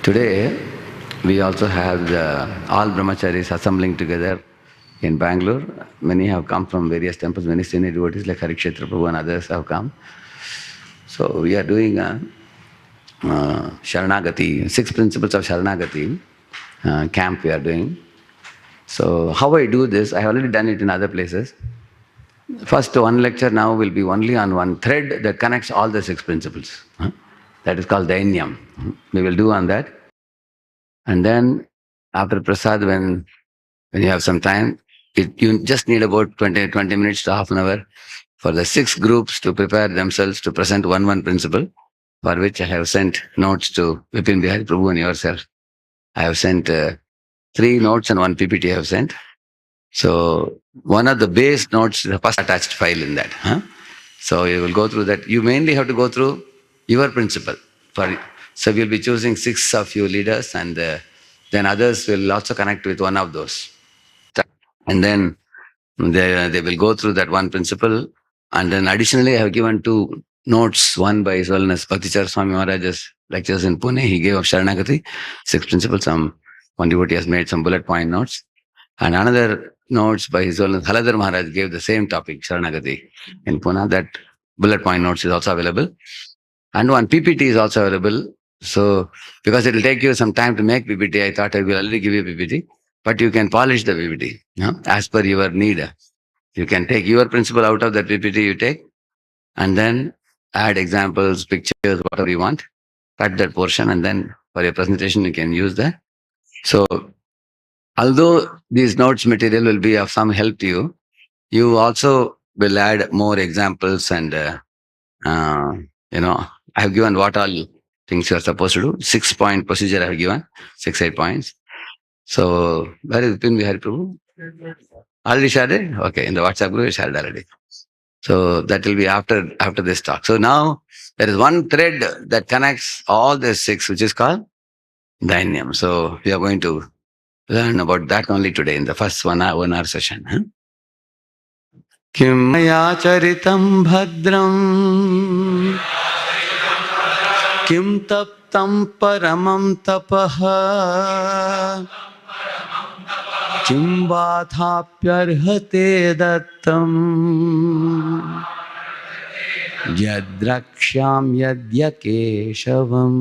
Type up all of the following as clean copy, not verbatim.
Today, we also have all brahmacharis assembling together in Bangalore. Many have come from various temples, many senior devotees like Harikshetra Prabhu and others have come. So we are doing a Sharanagati, 6 principles of Sharanagati camp we are doing. So how I do this, I have already done it in other places. First one lecture now will be only on one thread that connects all the 6 principles. That is called Dainyam. We will do on that. And then after Prasad, when you have some time, you just need about 20 minutes to half an hour for the 6 groups to prepare themselves to present one principle, for which I have sent notes to Vipin Bihari Prabhu and yourself. I have sent 3 notes and 1 PPT I have sent. So one of the base notes is the first attached file in that. So you will go through that. You mainly have to go through your principle. So we'll be choosing 6 of you leaders, and then others will also connect with one of those. And then they will go through that one principle. And then additionally, I have given 2 notes, one by His Holiness Bhaktichar Swami Maharaj's lectures in Pune. He gave of Sharanagati, 6 principles. One devotee has made some bullet point notes. And another notes by His Holiness Haladhar Maharaj gave the same topic, Sharanagati, in Pune. That bullet point notes is also available. And one PPT is also available. So, because it will take you some time to make PPT, I thought I will already give you PPT, but you can polish the PPT as per your need. You can take your principle out of that PPT you take, and then add examples, pictures, whatever you want, cut that portion, and then for your presentation, you can use that. So, although these notes material will be of some help to you, you also will add more examples and, I have given what all things you are supposed to do. 6-point procedure I have given, 8 points. So, where is Vipin Bihari Prabhu? Already shared it? Okay, in the WhatsApp group, I shared already. So, that will be after this talk. So, now there is one thread that connects all the 6, which is called Dainyam. So, we are going to learn about that only today in the first 1 hour session. Kim maya charitam bhadram Kim taptam paramam tapaha Kim vathapyarhate dattam Yadraksham yadyakeshavam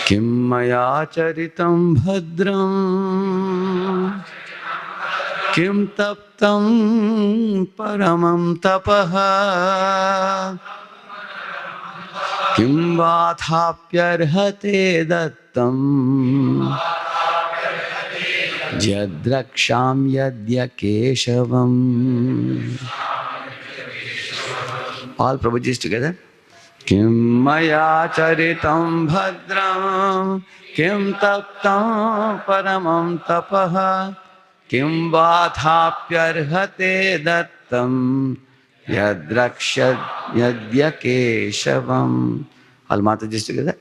Kim maya charitam bhadram Kim taptam paramam tapaha Kim vathapyarhate dattam Yadraksham yadyakeshavam. All Prabhujis together. Kim maya charitam bhadram Kim taptam paramam tapaha Kim vathapyarhate dattam Yadrakshad yadyakeshavam. All Matajis together.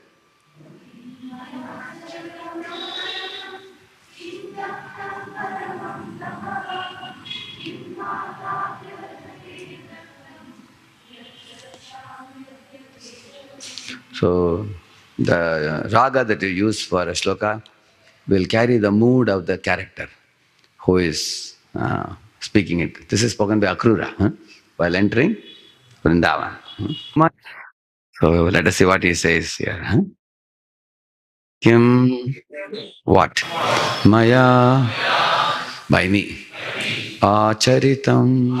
So, the raga that you use for a shloka will carry the mood of the character who is speaking it. This is spoken by Akrura while entering Vrindavan. So, let us see what he says here. Kim, what? Maya, by me. Acharitam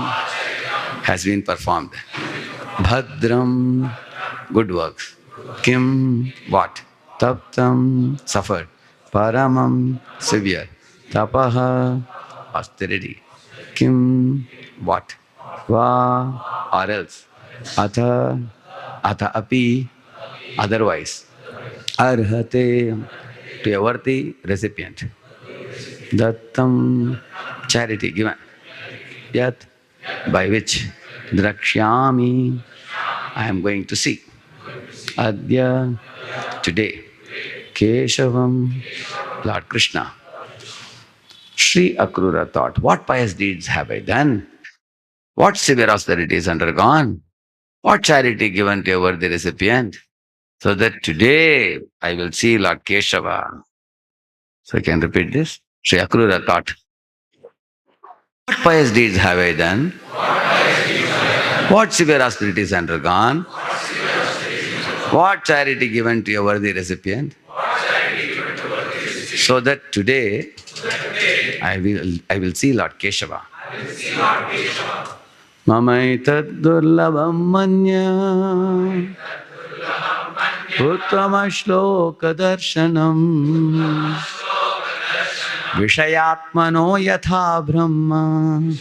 has been performed. Bhadram, good works. Kim, what? Taptam, suffered. Paramam, severe. Tapaha, austerity. Kim, what? Va, or else. Atha, api, otherwise. Arhate, to a worthy recipient. Dattam, charity given. Yat, by which. Drakshyami, I am going to see. Adya, today. Keshavam, Lord Krishna. Sri Akrura thought, what pious deeds have I done? What severe austerities undergone? What charity given to a worthy recipient? so that today I will see Lord Keshava. So I can repeat this. Sri Akrura taught, what pious deeds have I done? What severe austerities undergone? What charity given to a worthy recipient? So that today I will see Lord Keshava. Mamaitad durlabam manya uttama shloka darshanam vishayatmano yatha brahma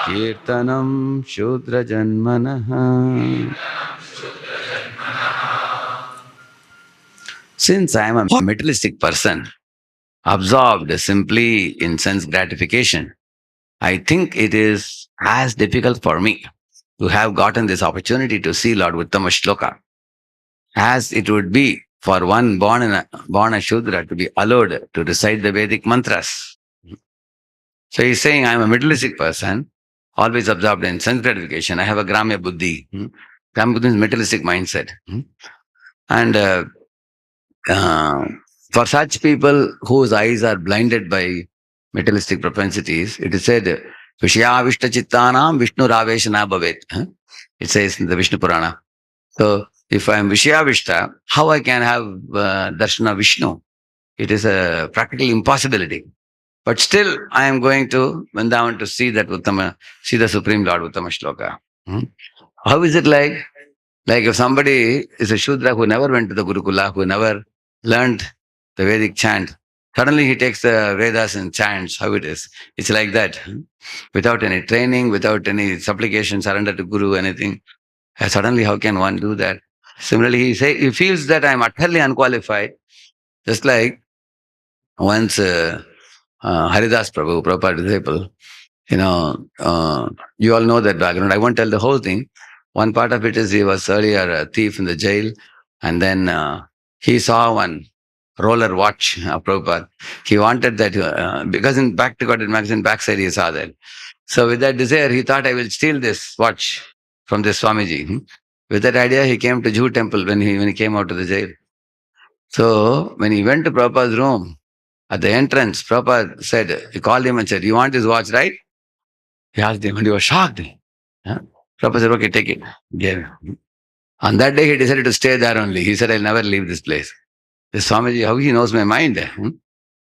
kirtanam shudra janmanaha. Since I am a materialistic person, absorbed simply in sense gratification, I think it is as difficult for me to have gotten this opportunity to see Lord Uttama Shloka as it would be for one born a Shudra to be allowed to recite the Vedic mantras. So he's saying, I am a materialistic person, always absorbed in sense gratification. I have a Gramya Buddhi. Gramya Buddhi is materialistic mindset. And uh, for such people whose eyes are blinded by materialistic propensities, it is said, Vishya Vishta Chittanam Vishnu Raveshana Bhavet. It says in the Vishnu Purana. So, if I am Vishya how I can have Darshana Vishnu? It is a practical impossibility. But still, I am going to Vrindavan to see that Uttama, see the Supreme Lord Uttama Shloka. How is it like? Like if somebody is a Shudra who never went to the Gurukula, who never learned the Vedic chant, suddenly he takes the Vedas and chants, how it is. It's like that. Without any training, without any supplication, surrender to Guru, anything. Suddenly, how can one do that? Similarly, he feels that I'm utterly unqualified. Just like once Haridas Prabhu, Prabhupada disciple, you all know that background. I won't tell the whole thing. One part of it is he was earlier a thief in the jail, and then he saw one roller watch of Prabhupada. He wanted that because in Back to God magazine backside he saw that. So with that desire, he thought, I will steal this watch from this Swamiji. With that idea, he came to Jew temple when he came out of the jail. So when he went to Prabhupada's room, at the entrance, Prabhupada said, he called him and said, you want this watch, right? He asked him and he was shocked. Huh? Prabhupada said, okay, take it. Gave him. On that day, he decided to stay there only. He said, I'll never leave this place. This Swamiji, how he knows my mind.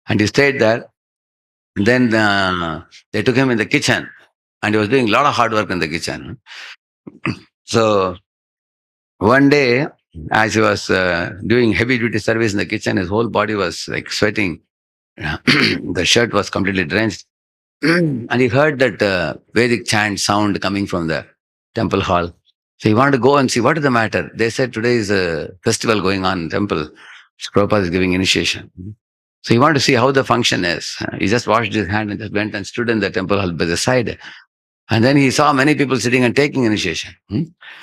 And he stayed there. And then they took him in the kitchen. And he was doing a lot of hard work in the kitchen. So one day, as he was doing heavy duty service in the kitchen, his whole body was like sweating. The shirt was completely drenched. And he heard that Vedic chant sound coming from the temple hall. So he wanted to go and see what is the matter. They said today is a festival going on in temple. Prabhupada is giving initiation. So he wanted to see how the function is. He just washed his hand and just went and stood in the temple hall by the side. And then he saw many people sitting and taking initiation.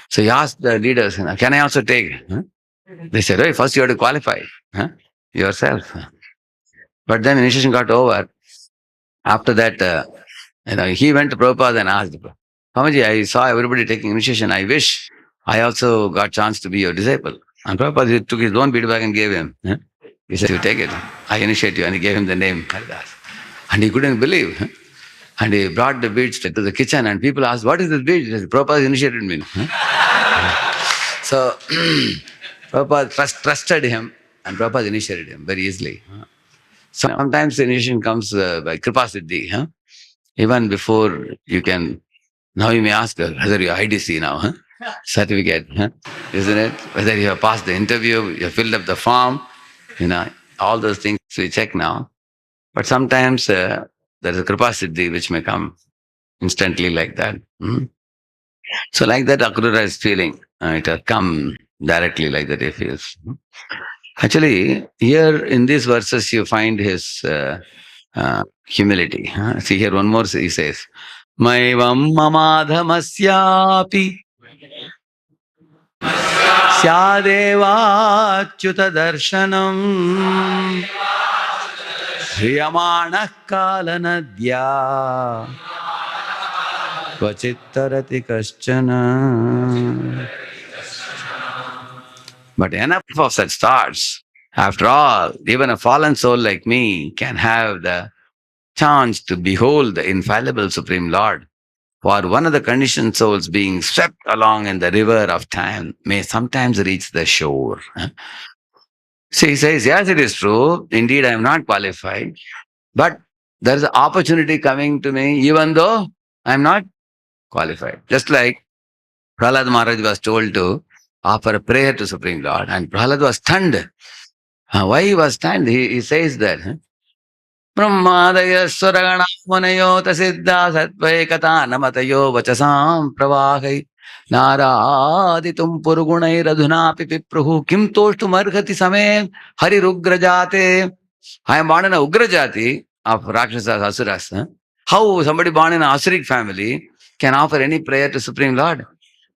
So he asked the leaders, can I also take? They said, hey, first you have to qualify yourself. But then initiation got over. After that, he went to Prabhupada and asked, Swamiji, I saw everybody taking initiation. I wish I also got chance to be your disciple. And Prabhupada took his own bead bag and gave him. He said, you take it. I initiate you. And he gave him the name Haridas. And he couldn't believe. And he brought the beads to the kitchen and people asked, what is this bead? He said, Prabhupada initiated me. So Prabhupada trusted him and Prabhupada initiated him very easily. So sometimes the initiation comes by Kripa Siddhi. Even before you can, now you may ask whether you are IDC now, certificate, isn't it? Whether you have passed the interview, you have filled up the form, all those things we check now. But sometimes there is a Kripa Siddhi which may come instantly like that. So like that Akrura is feeling. It has come directly like that he feels. Actually, here in these verses you find his humility. See here one more he says, Maivam mamadhamasyapi syadevachyuta darshanam hriyamana kalanadya kvachittarati kaschana. But enough of such thoughts. After all, even a fallen soul like me can have the chance to behold the infallible Supreme Lord. For one of the conditioned souls being swept along in the river of time may sometimes reach the shore. So he says, yes, it is true. Indeed, I am not qualified. But there is an opportunity coming to me, even though I am not qualified. Just like Prahlad Maharaj was told to offer a prayer to Supreme Lord, and Prahlad was stunned. Why he was stunned? He says that Brahmadaya Swaragana Munayota Siddha Satvekata Namatayo Vachasam Pravahai Naraditum Purgunai Radhunapi Pipruhu Kim Toshtu Marhati Same Hari Rugrajate. I am born in a Ugrajati of Rakshasas Asuras. How somebody born in an Asuric family can offer any prayer to Supreme Lord?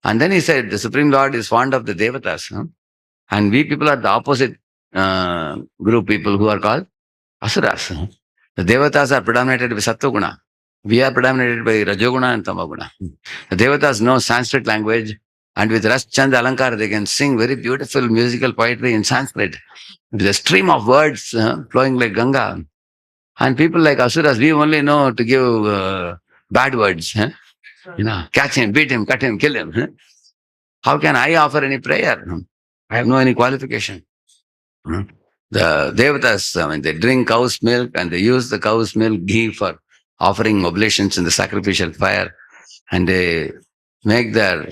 And then he said, the Supreme Lord is fond of the Devatas. And we people are the opposite group people who are called Asuras. The Devatas are predominated by Sattva We are predominated by Rajoguna and Tamaguna. The Devatas know Sanskrit language, and with Ras Chand Alankar, they can sing very beautiful musical poetry in Sanskrit. With a stream of words flowing like Ganga. And people like Asuras, we only know to give bad words. Catch him, beat him, cut him, kill him. How can I offer any prayer? I have no any qualification. The Devatas, they drink cow's milk and they use the cow's milk ghee for offering oblations in the sacrificial fire, and they make their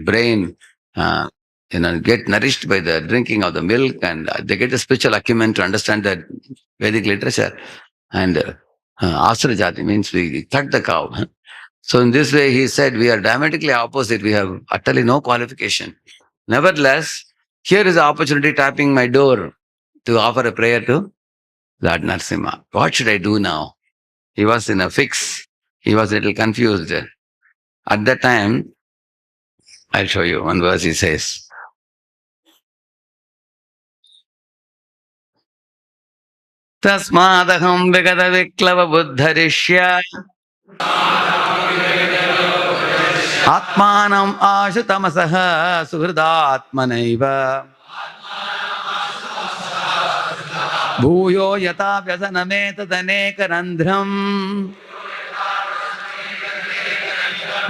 brain, get nourished by the drinking of the milk, and they get a spiritual acumen to understand that Vedic literature. And Astra Jati means we cut the cow. So in this way, he said, we are diametrically opposite. We have utterly no qualification. Nevertheless, here is the opportunity tapping my door to offer a prayer to Lord Narasimha. What should I do now? He was in a fix. He was a little confused. At that time, I'll show you one verse he says. Tasmadaham vigata viklava buddharishya atmanam ashutamasaha suhridatmanaiva bhuyo yata vyasanametaneka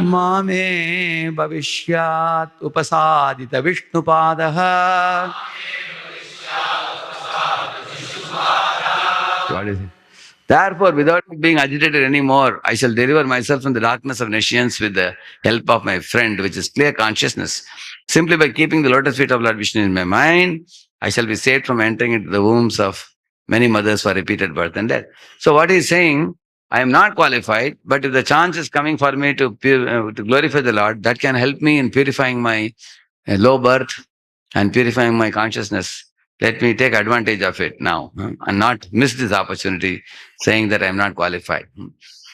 Mame bhavishyat upasadita Vishnupadaha. What is it? Therefore, without being agitated anymore, I shall deliver myself from the darkness of nescience with the help of my friend, which is clear consciousness. Simply by keeping the lotus feet of Lord Vishnu in my mind, I shall be saved from entering into the wombs of many mothers for repeated birth and death. So what he's saying, I am not qualified, but if the chance is coming for me to glorify the Lord, that can help me in purifying my low birth and purifying my consciousness. Let me take advantage of it now and not miss this opportunity saying that I am not qualified.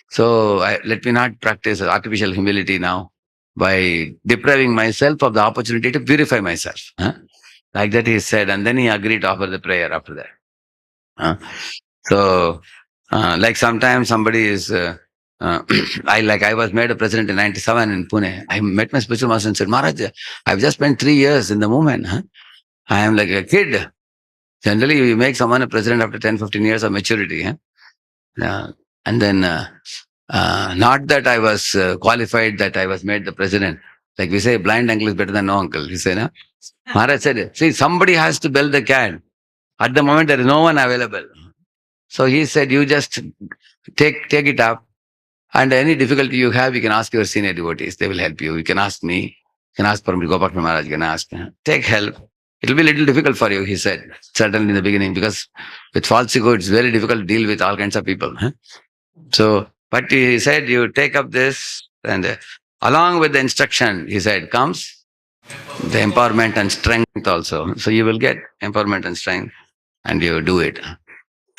So let me not practice artificial humility now by depriving myself of the opportunity to purify myself. Like that he said, and then he agreed to offer the prayer after that. So, like sometimes somebody is, I was made a president in 97 in Pune. I met my spiritual master and said, Maharaj, I've just spent 3 years in the movement. I am like a kid. Generally, you make someone a president after 10, 15 years of maturity. And then, not that I was qualified, that I was made the president. Like we say, blind uncle is better than no uncle. You say, no? Maharaj said, see, somebody has to bell the cat. At the moment, there is no one available. So he said, you just take it up. And any difficulty you have, you can ask your senior devotees. They will help you. You can ask me. You can ask Prabhu Gopal Maharaj. You can ask. Take help. It will be a little difficult for you, he said, certainly in the beginning, because with false ego, it's very difficult to deal with all kinds of people. So, but he said, you take up this, and along with the instruction, he said, comes the empowerment and strength also. So you will get empowerment and strength, and you do it.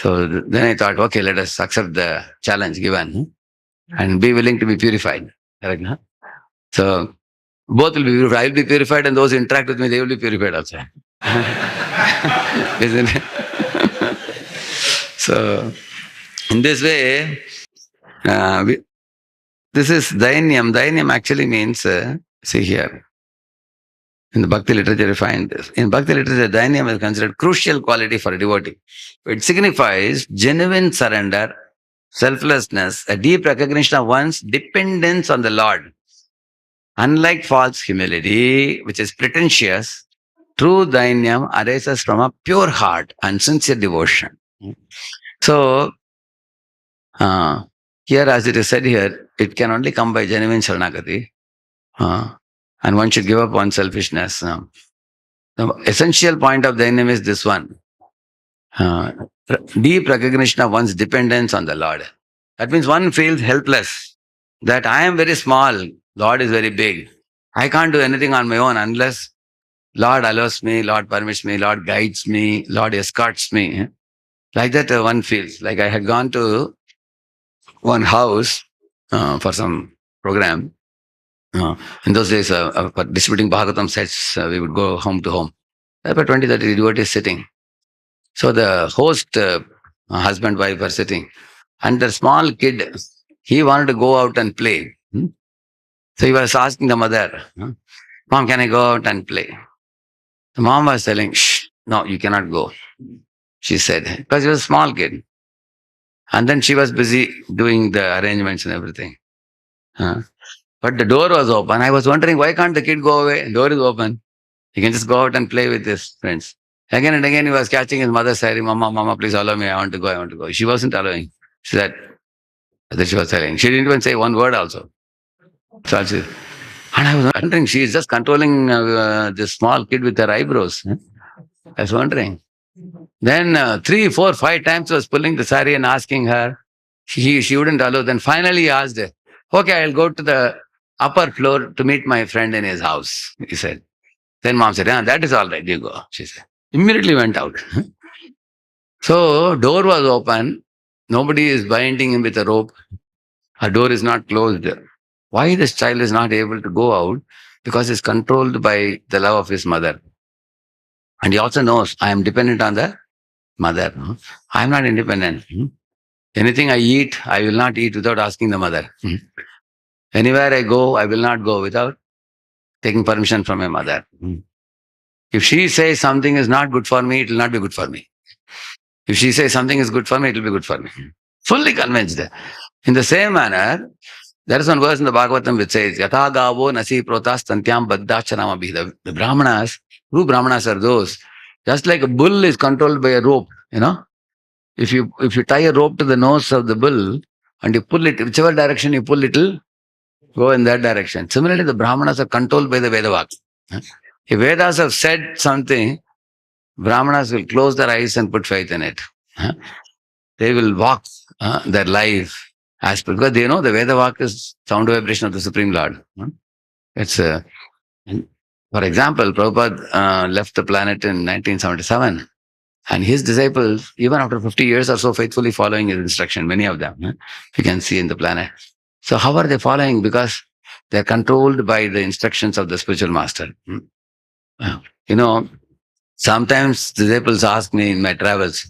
So then I thought, okay, let us accept the challenge given and be willing to be purified. Correct? So both will be purified. I will be purified, and those who interact with me, they will be purified also. Isn't it? So, in this way, this is Dainyam. Dainyam actually means, see here, In the Bhakti literature, you find this. In Bhakti literature, Dainyam is considered crucial quality for a devotee. It signifies genuine surrender, selflessness, a deep recognition of one's dependence on the Lord. Unlike false humility, which is pretentious, true Dainyam arises from a pure heart and sincere devotion. So, uh, here, as it is said here, it can only come by genuine sharanagati. Uh, and one should give up one's selfishness. The essential point of Dainyam is this one. Uh, Deep recognition of one's dependence on the Lord. That means one feels helpless, that I am very small, Lord is very big. I can't do anything on my own unless Lord allows me, Lord permits me, Lord guides me, Lord escorts me. Like that one feels. Like I had gone to one house for some program. In those days, for distributing Bhagavatam sets, we would go home to home. There were 20, 30 devotees sitting. So the host, husband, wife were sitting. And the small kid, he wanted to go out and play. So he was asking the mother, Mom, can I go out and play? The mom was telling, shh, no, you cannot go. She said, because he was a small kid. And then she was busy doing the arrangements and everything. But the door was open. I was wondering, why can't the kid go away? The door is open. He can just go out and play with his friends. Again and again, he was catching his mother saying, Mama, Mama, please allow me. I want to go. I want to go. She wasn't allowing. She said, that she was telling. She didn't even say one word also. So she, and I was wondering, she is just controlling this small kid with her eyebrows. I was wondering. Then 3, 4, 5 times was pulling the sari and asking her. She wouldn't allow. Then finally he asked her, okay, I'll go to the upper floor to meet my friend in his house, he said. Then mom said, that is all right, you go, she said. Immediately went out. So door was open. Nobody is binding him with a rope. Her door is not closed. Why this child is not able to go out? Because he's controlled by the love of his mother. And he also knows, I am dependent on the mother. I am not independent. Anything I eat, I will not eat without asking the mother. Anywhere I go, I will not go without taking permission from my mother. If she says something is not good for me, it will not be good for me. If she says something is good for me, it will be good for me. Fully convinced. In the same manner, there is one verse in the Bhagavatam which says, Yatha gavo nasi protas tantyam baddhachanamabhi. The Brahmanas, true Brahmanas are those. Just like a bull is controlled by a rope, If you tie a rope to the nose of the bull and you pull it, whichever direction you pull, it will go in that direction. Similarly, the Brahmanas are controlled by the Vedavaks. If Vedas have said something, Brahmanas will close their eyes and put faith in it. They will walk their life as per, because they know the Vedavak is sound vibration of the Supreme Lord. It's for example, Prabhupada left the planet in 1977. And his disciples, even after 50 years, are so faithfully following his instruction, many of them, you can see in the planet. So how are they following? Because they're controlled by the instructions of the spiritual master. Sometimes disciples ask me in my travels,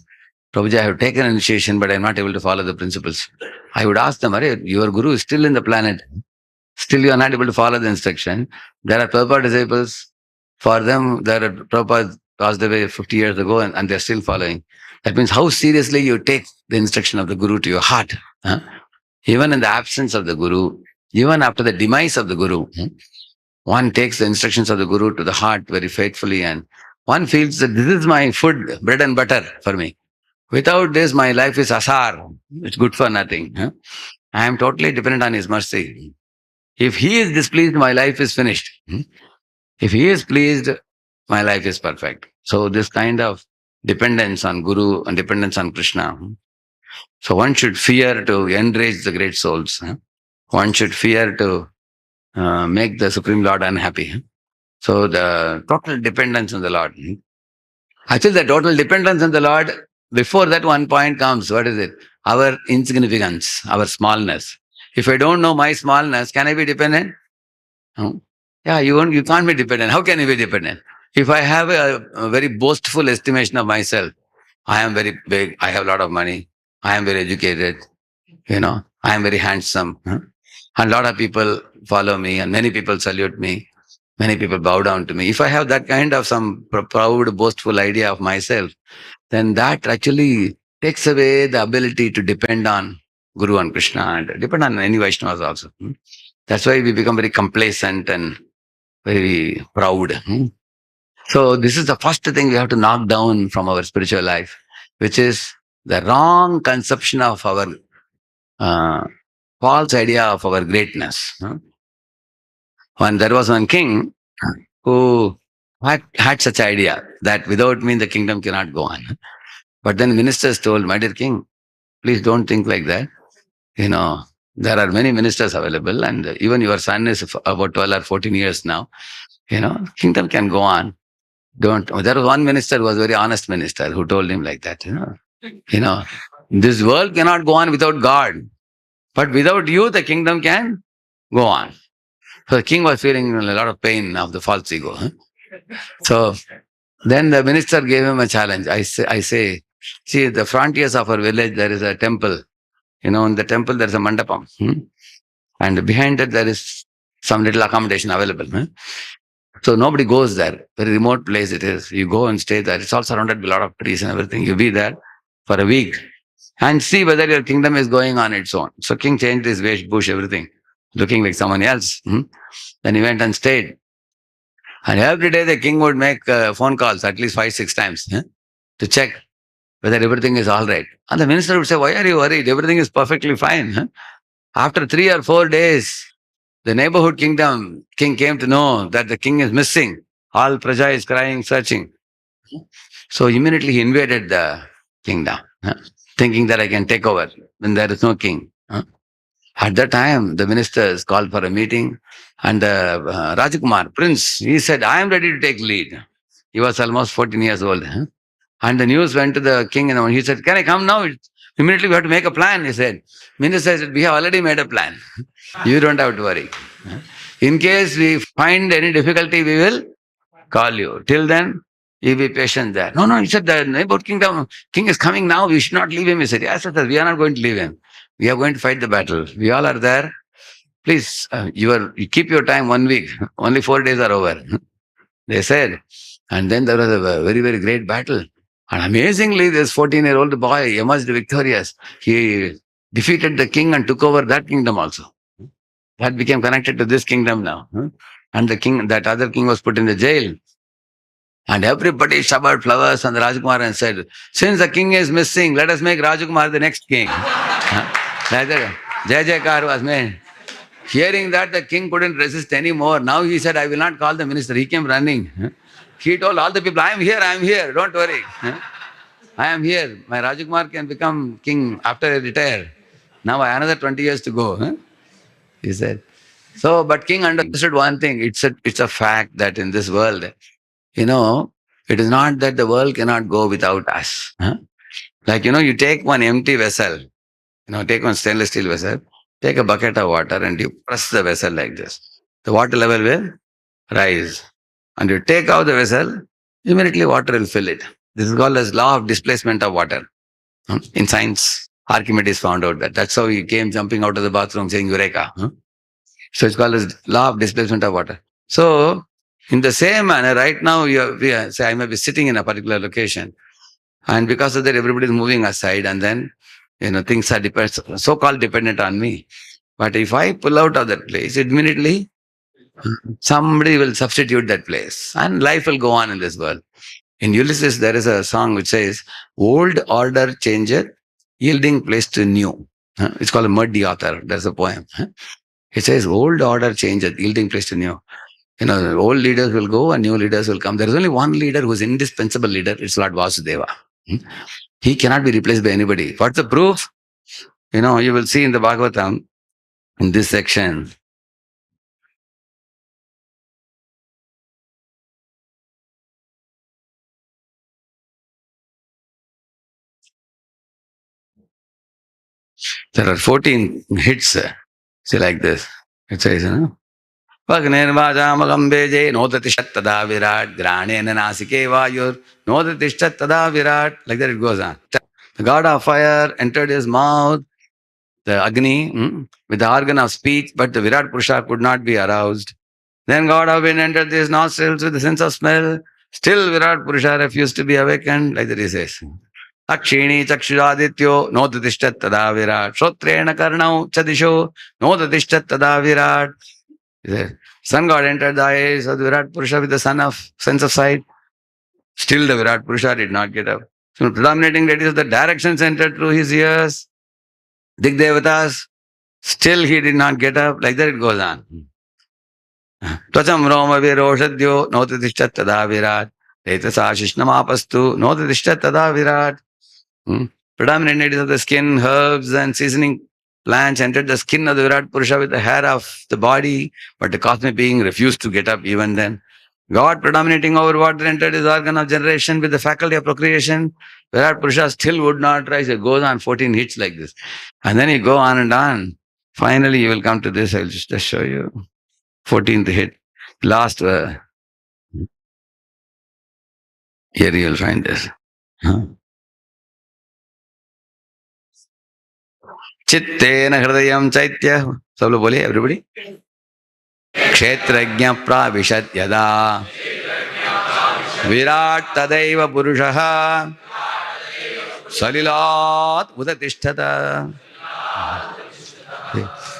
Prabhuji, I have taken initiation, but I'm not able to follow the principles. I would ask them, your guru is still in the planet. Still you are not able to follow the instruction. There are Prabhupada disciples. For them, Prabhupada passed away 50 years ago and they're still following. That means how seriously you take the instruction of the Guru to your heart. Even in the absence of the Guru, even after the demise of the Guru, one takes the instructions of the Guru to the heart very faithfully and one feels that this is my food, bread and butter for me. Without this, my life is asar. It's good for nothing. I am totally dependent on His mercy. If He is displeased, my life is finished. If He is pleased, my life is perfect. So this kind of dependence on Guru and dependence on Krishna. So one should fear to enrage the great souls. One should fear to make the Supreme Lord unhappy. So the total dependence on the Lord. Actually, the total dependence on the Lord, before that one point comes, what is it? Our insignificance, our smallness. If I don't know my smallness, can I be dependent? No. Yeah, you can't be dependent. How can you be dependent? If I have a very boastful estimation of myself, I am very big, I have a lot of money, I am very educated, I am very handsome. And a lot of people follow me and many people salute me. Many people bow down to me. If I have that kind of some proud, boastful idea of myself, then that actually takes away the ability to depend on Guru and Krishna and depend on any Vaishnavas also. That's why we become very complacent and very proud. So this is the first thing we have to knock down from our spiritual life, which is the wrong conception of our uh, false idea of our greatness. When there was one king who had such idea that without me the kingdom cannot go on. But then ministers told, my dear king, please don't think like that. You know, there are many ministers available, and even your son is about 12 or 14 years now. Kingdom can go on. Don't. There was one minister who was a very honest minister who told him like that. You know, this world cannot go on without God, but without you, the kingdom can go on. So the king was feeling a lot of pain of the false ego. So then the minister gave him a challenge. I say, see, the frontiers of our village, there is a temple. In the temple, there is a mandapam. And behind it, there is some little accommodation available. So nobody goes there. Very remote place it is. You go and stay there. It's all surrounded by a lot of trees and everything. You be there for a week and see whether your kingdom is going on its own. So king changed his waist, bush, everything, looking like someone else. Then he went and stayed. And every day the king would make phone calls at least 5, 6 times to check whether everything is all right. And the minister would say, why are you worried? Everything is perfectly fine. After 3 or 4 days, the neighborhood king came to know that the king is missing. All Praja is crying, searching. So immediately he invaded the kingdom, thinking that I can take over when there is no king. At that time, the ministers called for a meeting, and the Rajkumar, prince, he said, I am ready to take lead. He was almost 14 years old. And the news went to the king, and he said, can I come now? Immediately we have to make a plan, he said. Minister said, we have already made a plan. You don't have to worry. In case we find any difficulty, we will call you. Till then, you be patient there. No, he said, the neighborhood king is coming now. We should not leave him. He said, yes, sir, we are not going to leave him. We are going to fight the battle. We all are there. Please, you keep your time 1 week. Only 4 days are over. They said. And then there was a very, very great battle. And amazingly, this 14-year-old boy emerged victorious. He defeated the king and took over that kingdom also. That became connected to this kingdom now. And that other king was put in the jail. And everybody showered flowers on the Rajkumar and said, since the king is missing, let us make Rajkumar the next king. Jai Jaikar was made. Hearing that, the king couldn't resist anymore. Now he said, I will not call the minister. He came running. He told all the people, I am here, don't worry. I am here. My Rajkumar can become king after I retire. Now I have another 20 years to go. He said. So, but king understood one thing. It's a fact that in this world, it is not that the world cannot go without us. Like, you take one empty vessel, take one stainless steel vessel, take a bucket of water and you press the vessel like this. The water level will rise. And you take out the vessel, immediately water will fill it. This is called as law of displacement of water. In science, Archimedes found out that. That's how he came jumping out of the bathroom saying Eureka. So it's called as law of displacement of water. So in the same manner, right now, say I may be sitting in a particular location, and because of that, everybody is moving aside, and then things are so-called dependent on me. But if I pull out of that place, immediately somebody will substitute that place, and life will go on in this world. In Ulysses, there is a song which says, "Old order changeth, yielding place to new." It's called a Muddy Author. There's a poem. It says, "Old order changeth, yielding place to new." Old leaders will go and new leaders will come. There is only one leader who is indispensable leader. It's Lord Vasudeva. He cannot be replaced by anybody. What's the proof? You will see in the Bhagavatam, in this section, there are 14 hits. See, like this. It says, Vagnirvajamalambheje nodati tada virat granena nasike vayur nodati tada virat. Like that it goes on. The god of fire entered his mouth, the Agni, with the organ of speech, but the Virat Purusha could not be aroused. Then God have been entered these nostrils with the sense of smell. Still Virat Purusha refused to be awakened, like that he says. Akshini chakshudadityo nodadishtat tada virat. Shrotrena karnau chadisho nodadishtat tada virat. He says, sun God entered the eyes of the Virat Purusha with the sun of sense of sight. Still the Virat Purusha did not get up. So predominating that is the directions entered through his ears. Digdevatas. Still he did not get up. Like that it goes on. Tvacham Roma Viroshadyo Notadishtat Tada Virat. Etasa Shishnamapastu Notadishtat Tada Virat. Predominant natives of the skin, herbs and seasoning plants entered the skin of the Virat Purusha with the hair of the body, but the cosmic being refused to get up even then. God predominating over water entered his organ of generation with the faculty of procreation. Virat Purusha still would not rise. It goes on 14 hits like this. And then you go on and on. Finally, you will come to this. I'll just show you. 14th hit. Last, here you will find this. Chittena hridayam chaitya. सब लोग बोलिए, everybody. क्षेत्रज्ञ प्राविशत यदा विराट तदैव पुरुषः सलिलात् उदतिष्ठत.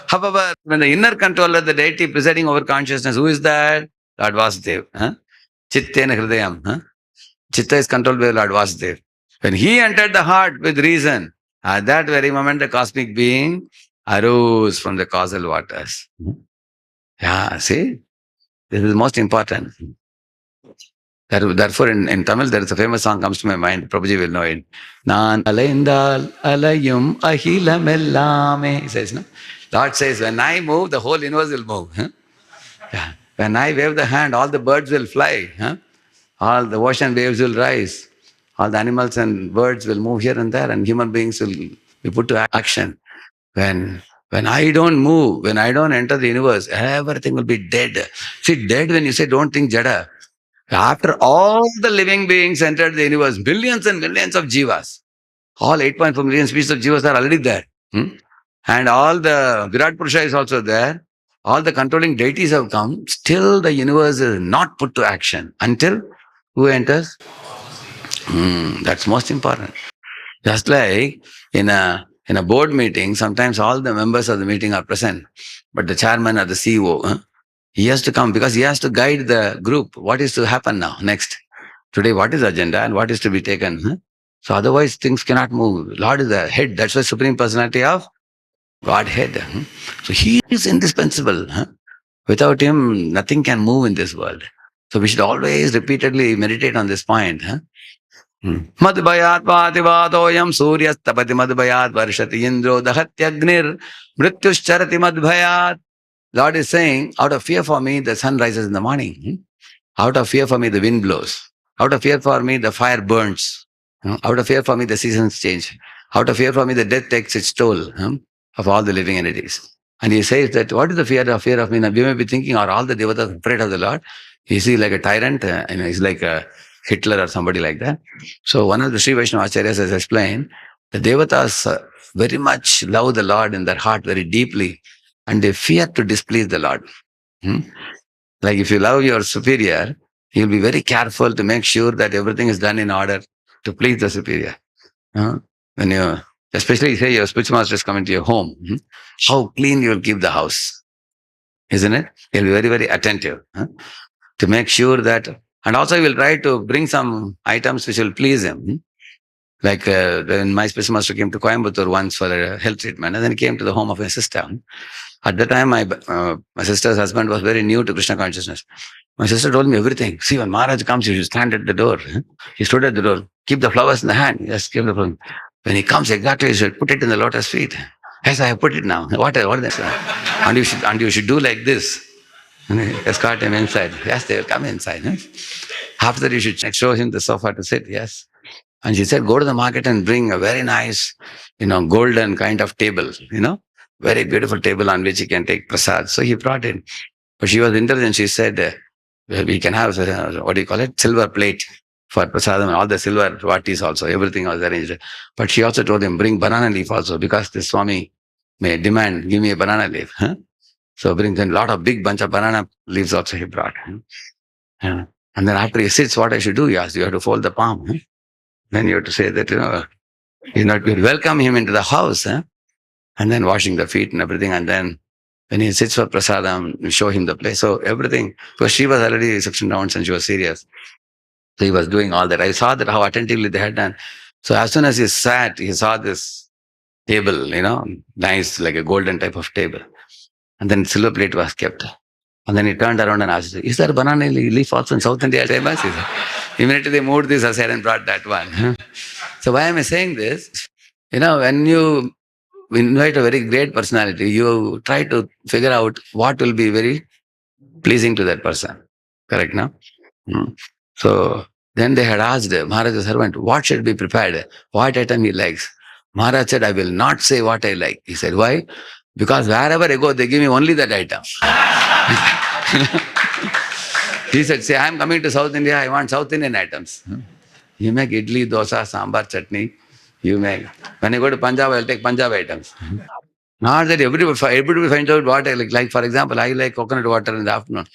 However, when the inner controller, the deity presiding over consciousness, who is that? Lord Vasudev. Chittena hridayam. Chitta is controlled by Lord Vasudev. When he entered the heart with reason, at that very moment the cosmic being arose from the causal waters. Yeah, see? This is most important. Therefore, in Tamil, there is a famous song comes to my mind. Prabhuji will know it. Naan alaindal alayum ahilamellame. He says, no? Lord says, when I move, the whole universe will move. Yeah. When I wave the hand, all the birds will fly. All the ocean waves will rise. All the animals and birds will move here and there, and human beings will be put to action. When I don't move, when I don't enter the universe, everything will be dead. See, dead when you say don't think jada. After all the living beings entered the universe, billions and millions of jivas, all 8.4 million species of jivas are already there. And all the Virat Purusha is also there. All the controlling deities have come. Still the universe is not put to action until who enters? That's most important. Just like in a board meeting, sometimes all the members of the meeting are present, but the chairman or the CEO, he has to come because he has to guide the group. What is to happen now, next? Today, what is the agenda and what is to be taken? So otherwise, things cannot move. Lord is the head. That's why Supreme Personality of Godhead. So he is indispensable. Without him, nothing can move in this world. So we should always repeatedly meditate on this point. Madhbayat vativadoyam suryastapati madhbayat varshati indro dahatyagnir mrityuscharati madhbayat. Lord is saying, out of fear for me, the sun rises in the morning. Out of fear for me, the wind blows. Out of fear for me, the fire burns. Out of fear for me, the seasons change. Out of fear for me, the death takes its toll of all the living entities. And he says that, what is the fear of me? Now, we may be thinking, are all the devatas afraid of the Lord? Is he like a tyrant? He's like a Hitler or somebody like that. So one of the Sri Vaishnava Acharyas has explained, the devatas very much love the Lord in their heart very deeply, and they fear to displease the Lord. Like if you love your superior, you'll be very careful to make sure that everything is done in order to please the superior. When you, especially say your spiritual master is coming to your home, how clean you'll keep the house, isn't it? You'll be very, very attentive to make sure that, and also you will try to bring some items which will please him. Like when my spiritual master came to Coimbatore once for a health treatment, and then he came to the home of my sister. At the time, my sister's husband was very new to Krishna consciousness. My sister told me everything. See, when Maharaj comes, you should stand at the door. He stood at the door. Keep the flowers in the hand. Yes, keep the flowers. When he comes, exactly, you should put it in the lotus feet. Yes, I have put it now. What is this? And you should do like this. Escort him inside. Yes, they will come inside. After that, you should show him the sofa to sit. Yes. And she said, go to the market and bring a very nice, golden kind of table, very beautiful table on which he can take prasad. So he brought it. But she was intelligent. She said, we can have, silver plate for prasadam, and all the silver vatis also. Everything was arranged. But she also told him, bring banana leaf also, because the Swami may demand, give me a banana leaf. So brings in a lot of big bunch of banana leaves also he brought. Yeah. And then after he sits, what I should do? He asks, you have to fold the palm. Then you have to say that, you welcome him into the house. And then washing the feet and everything. And then when he sits for prasadam, you show him the place. So everything, because she was already reception rounds and she was serious. So he was doing all that. I saw that how attentively they had done. So as soon as he sat, he saw this table, nice, like a golden type of table. And then silver plate was kept. And then he turned around and asked, is there a banana leaf also in South India? Immediately they moved this aside and brought that one. So why am I saying this? When you invite a very great personality, you try to figure out what will be very pleasing to that person. Correct, no? Mm. So then they had asked Maharaj's servant, what should be prepared? What item he likes? Maharaj said, I will not say what I like. He said, why? Because wherever I go, they give me only that item. He said, say, I am coming to South India, I want South Indian items. You make idli, dosa, sambar, chutney. You make. When I go to Punjab, I'll take Punjab items. Not that everybody finds out what I like. Like, for example, I like coconut water in the afternoon.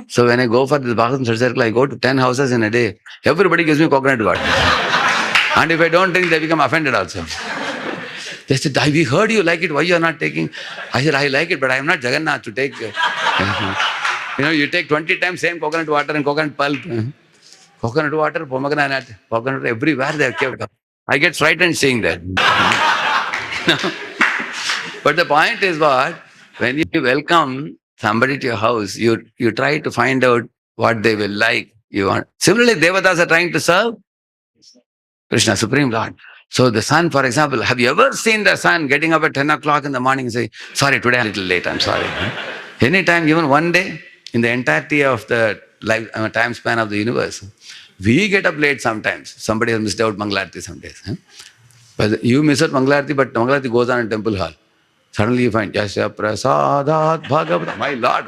So when I go for this Bhagavatam circle, I go to 10 houses in a day. Everybody gives me coconut water. And if I don't drink, they become offended also. They said, we heard you like it. Why you are not taking? I said, I like it, but I am not Jagannath to take. You take 20 times same coconut water and coconut pulp. Coconut water, pomegranate, coconut everywhere they have kept. I get frightened seeing that. But the point is what? When you welcome somebody to your house, you try to find out what they will like. You want. Similarly, Devatas are trying to serve Krishna, Supreme Lord. So the sun, for example, have you ever seen the sun getting up at 10 o'clock in the morning and say, sorry, today I'm a little late, I'm sorry. Anytime, even one day, in the entirety of the time span of the universe, we get up late sometimes. Somebody has missed out Mangalarti some days. But you miss out Mangalarti, but Mangalarti goes on in temple hall. Suddenly you find, Yasya Prasadat Bhagavata, my Lord,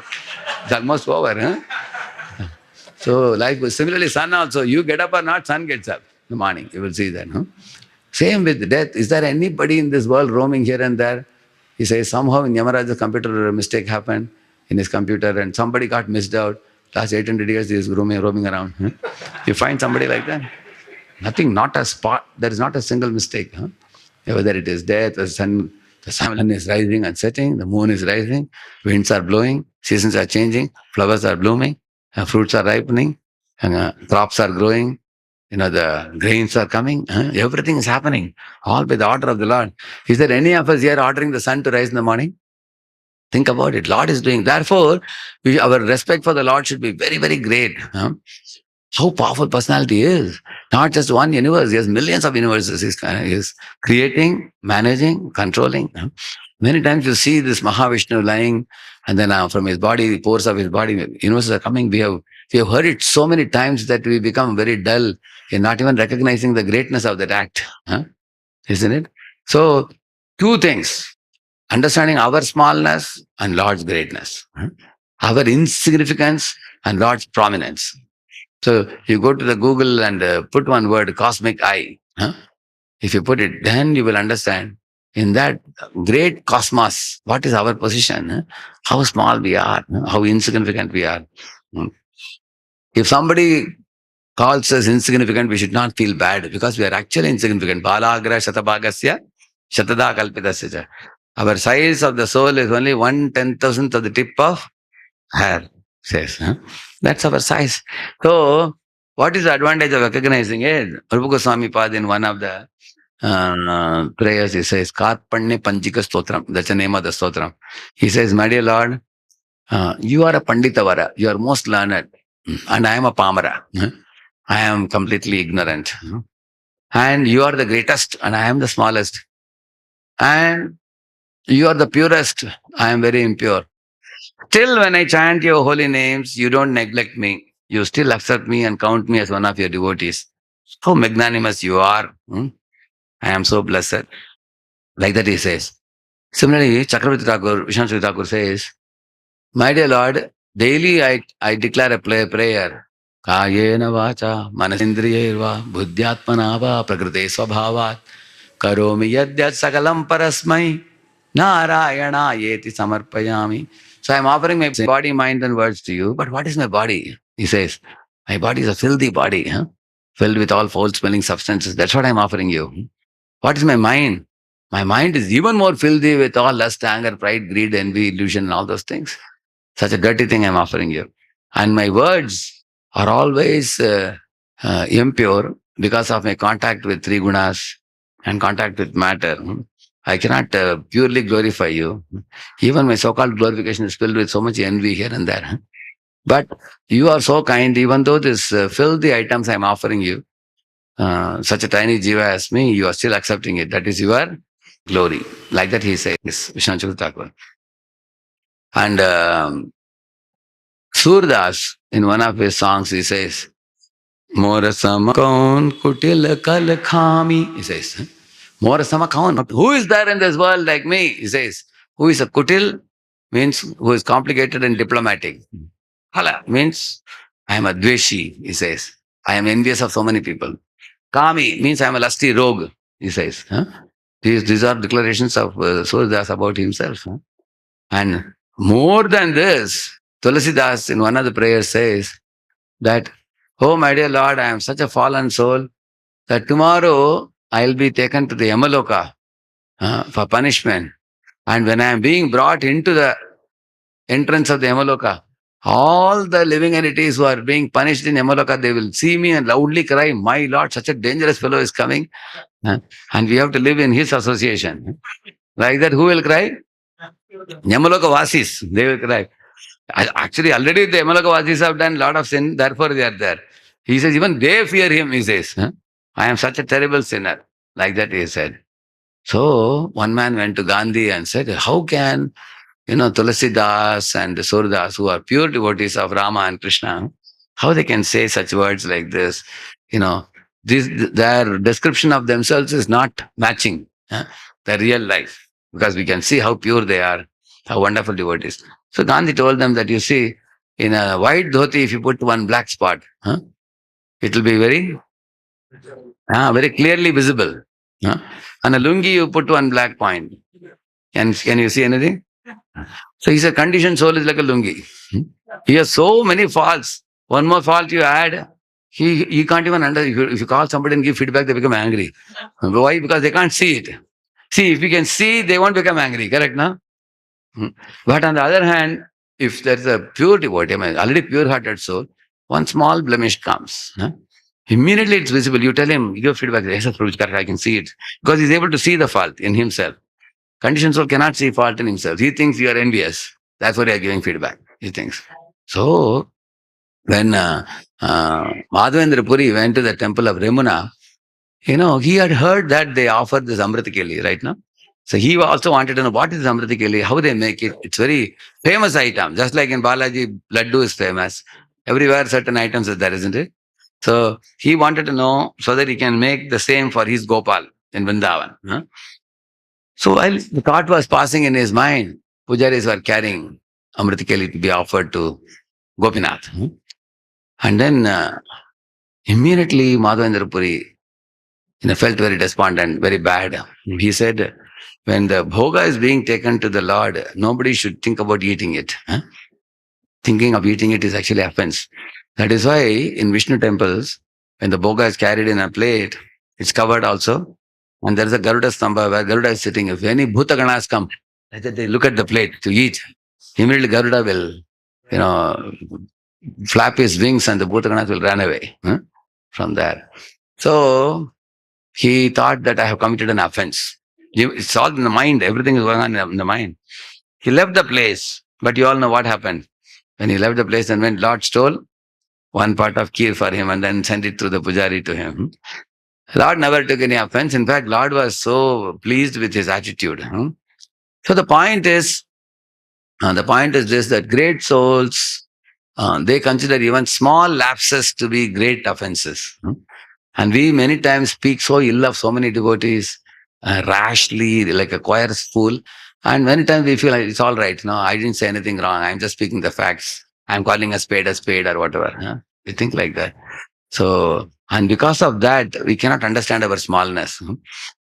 it's almost over. So, like similarly, sun also, you get up or not, sun gets up in the morning. You will see that. Same with death. Is there anybody in this world roaming here and there? He says, somehow in Yamaraja's computer, a mistake happened in his computer and somebody got missed out. Last 800 years, he is roaming around. You find somebody like that? Nothing, not a spot. There is not a single mistake. Whether it is death, the sun is rising and setting, the moon is rising, winds are blowing, seasons are changing, flowers are blooming, fruits are ripening, and crops are growing, the grains are coming, everything is happening, all by the order of the Lord. Is there any of us here ordering the sun to rise in the morning? Think about it. Lord is doing. Therefore, our respect for the Lord should be very, very great. How powerful personality is. Not just one universe. He has millions of universes. He's creating, managing, controlling. Many times you see this Mahavishnu lying, and then from his body, the pores of his body, universes are coming. We have heard it so many times that we become very dull in not even recognizing the greatness of that act. Isn't it? So, two things. Understanding our smallness and Lord's greatness. Our insignificance and Lord's prominence. So you go to the Google and put one word, cosmic eye. If you put it, then you will understand in that great cosmos, what is our position? How small we are, how insignificant we are. If somebody calls us insignificant, we should not feel bad because we are actually insignificant. Balagra shatabhagasya shatada kalpitasya. Our size of the soul is only 1/10,000th of the tip of hair, says. That's our size. So, what is the advantage of recognizing it? Prabhu Goswami Pad in one of the prayers, he says, Karpanye Panchika Stotram. That's the name of the Stotram. He says, my dear Lord, you are a Panditavara. You are most learned. And I am a Pamara. I am completely ignorant. And you are the greatest and I am the smallest. And you are the purest. I am very impure. Still, when I chant your holy names, you don't neglect me. You still accept me and count me as one of your devotees. How magnanimous you are. I am so blessed. Like that he says. Similarly, Chakravarti Thakur, Vishwanath Thakur says, my dear Lord, daily I declare a prayer. Kayena vacha manasindriyerva buddhyatmana va prakrite svabhavat karomi yadyat sakalam parasmai narayana yeti samarpayami So I'm offering my body, mind, and words to you. But what is my body? He says, my body is a filthy body, filled with all foul smelling substances. That's what I'm offering you. What is my mind? My mind is even more filthy with all lust, anger, pride, greed, envy, illusion, and all those things. Such a dirty thing I'm offering you. And my words are always impure because of my contact with three gunas and contact with matter. I cannot purely glorify you. Even my so-called glorification is filled with so much envy here and there. But you are so kind, even though this filthy items I'm offering you, such a tiny jiva as me, you are still accepting it. That is your glory. Like that he says, Vishwanath Thakur. And Surdas, in one of his songs, he says, Morasama kaun kutil kal khami. He says, Morasama kaun. Who is there in this world like me? He says, who is a kutil? Means who is complicated and diplomatic. Kala means I am a dveshi, he says. I am envious of so many people. Kami means I am a lusty rogue, he says. These are declarations of Surdas about himself. And more than this, Tulasidas in one of the prayers says that, oh my dear Lord, I am such a fallen soul that tomorrow I'll be taken to the Yamaloka for punishment. And when I am being brought into the entrance of the Yamaloka, all the living entities who are being punished in Yamaloka, they will see me and loudly cry, my Lord, such a dangerous fellow is coming. And we have to live in his association. Like that, who will cry? Yamaloka Vasis, they will cry. Actually, already the Yamaloka Vasis have done a lot of sin, therefore they are there. He says, even they fear him, he says. I am such a terrible sinner. Like that he said. So, one man went to Gandhi and said, how can, Tulasidas and the Surdas, who are pure devotees of Rama and Krishna, how they can say such words like this? Their description of themselves is not matching the real life, because we can see how pure they are, how wonderful devotees. So Gandhi told them that, you see, in a white dhoti, if you put one black spot, it will be very clearly visible. And a lungi, you put one black point. Can you see anything? So he said, conditioned soul is like a lungi. He has so many faults. One more fault you add, he can't even understand. If you call somebody and give feedback, they become angry. Why? Because they can't see it. See, if you can see, they won't become angry. Correct, no? But on the other hand, if there is a pure devotee, already pure-hearted soul, one small blemish comes. Immediately it's visible. You tell him, give feedback. Yes, Prabhu, correct, I can see it. Because he's able to see the fault in himself. Conditioned soul cannot see fault in himself. He thinks you are envious. That's why you are giving feedback. He thinks. So, when Madhavendra Puri went to the temple of Remuna, he had heard that they offer this Amritakeli right now. So he also wanted to know what is Amritakeli, how they make it. It's very famous item. Just like in Balaji, Laddu is famous. Everywhere certain items are there, isn't it? So he wanted to know so that he can make the same for his Gopal in Vrindavan. So while the thought was passing in his mind, pujaris were carrying Amritakeli to be offered to Gopinath. And then immediately Madhavendra Puri felt very despondent, very bad. He said, when the bhoga is being taken to the Lord, nobody should think about eating it. Thinking of eating it is actually offense. That is why in Vishnu temples, when the bhoga is carried in a plate, it's covered also. And there is a Garuda Stamba where Garuda is sitting. If any Bhutaganas come, they look at the plate to eat. Immediately Garuda will, flap his wings and the Bhutaganas will run away from there. So he thought that I have committed an offense. It's all in the mind. Everything is going on in the mind. He left the place. But you all know what happened. When he left the place and went, Lord stole one part of kheer for him and then sent it through the pujari to him. Lord never took any offense. In fact, Lord was so pleased with his attitude. So the point is this, that great souls, they consider even small lapses to be great offenses. And we many times speak so ill of so many devotees, rashly, like a choir fool. And many times we feel like it's all right. No, I didn't say anything wrong. I'm just speaking the facts. I'm calling a spade or whatever. We think like that. So, and because of that, we cannot understand our smallness.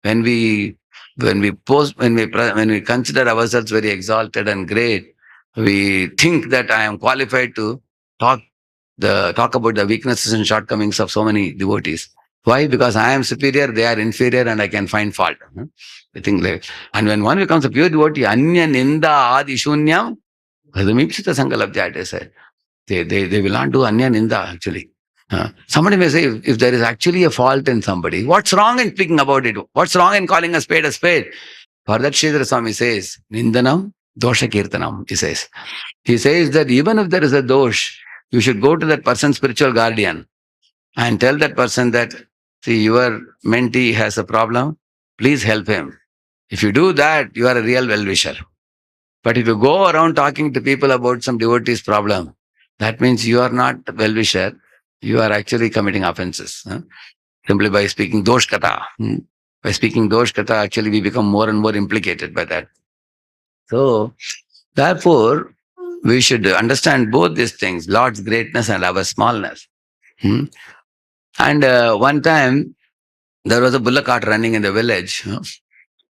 When we consider ourselves very exalted and great, We think that I am qualified to talk talk about the weaknesses and shortcomings of so many devotees. Why? Because I am superior, they are inferior, and I can find fault. We think like, and when one becomes a pure devotee, anya ninda adi shunyam, adamipsita sankalabdya, they say. They will not do anya ninda actually. Somebody may say, if there is actually a fault in somebody, what's wrong in speaking about it? What's wrong in calling a spade a spade? For that, Sridhar Swami says, Nindanam, dosha kirtanam, he says. He says that even if there is a dosh, you should go to that person's spiritual guardian and tell that person that, see, your mentee has a problem, please help him. If you do that, you are a real well-wisher. But if you go around talking to people about some devotee's problem, that means you are not a well-wisher. You are actually committing offenses. Simply by speaking dosh kata. By speaking dosh kata, actually we become more and more implicated by that. So, therefore, we should understand both these things, Lord's greatness and our smallness. Hmm. And one time, there was a bullock cart running in the village.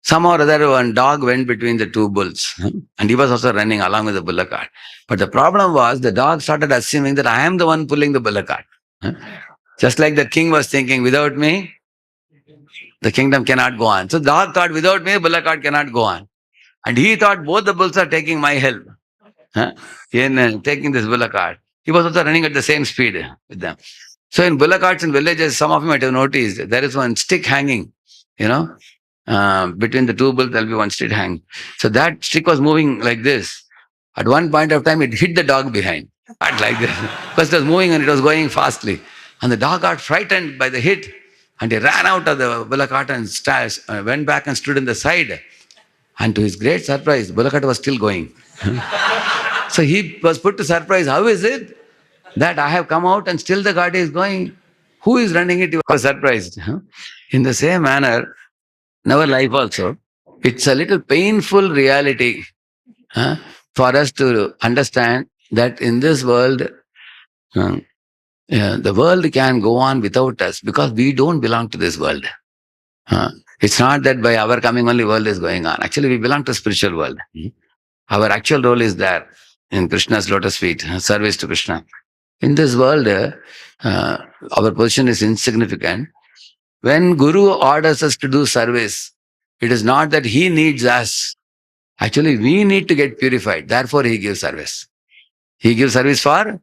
Somehow or other, one dog went between the two bulls, and he was also running along with the bullock cart. But the problem was, the dog started assuming that I am the one pulling the bullock cart. Just like the king was thinking, without me, the kingdom cannot go on. So the dog thought, without me, bullock cart cannot go on. And he thought both the bulls are taking my help in taking this bullock cart. He was also running at the same speed with them. So in bullock carts in villages, some of you might have noticed, there is one stick hanging, you know, between the two bulls, there will be one stick hanging. So that stick was moving like this. At one point of time, it hit the dog behind, like this. Because it was moving and it was going fastly. And the dog got frightened by the hit, and he ran out of the bullock cart and went back and stood in the side. And to his great surprise, bullock cart was still going. So he was put to surprise. How is it that I have come out and still the cart is going? Who is running it? He was surprised. In the same manner, in our life also, it's a little painful reality for us to understand that in this world, the world can go on without us because we don't belong to this world. It's not that by our coming only world is going on. Actually, we belong to spiritual world. Our actual role is there in Krishna's lotus feet, service to Krishna. In this world, our position is insignificant. When Guru orders us to do service, it is not that he needs us. Actually, we need to get purified. Therefore, he gives service. He gives service for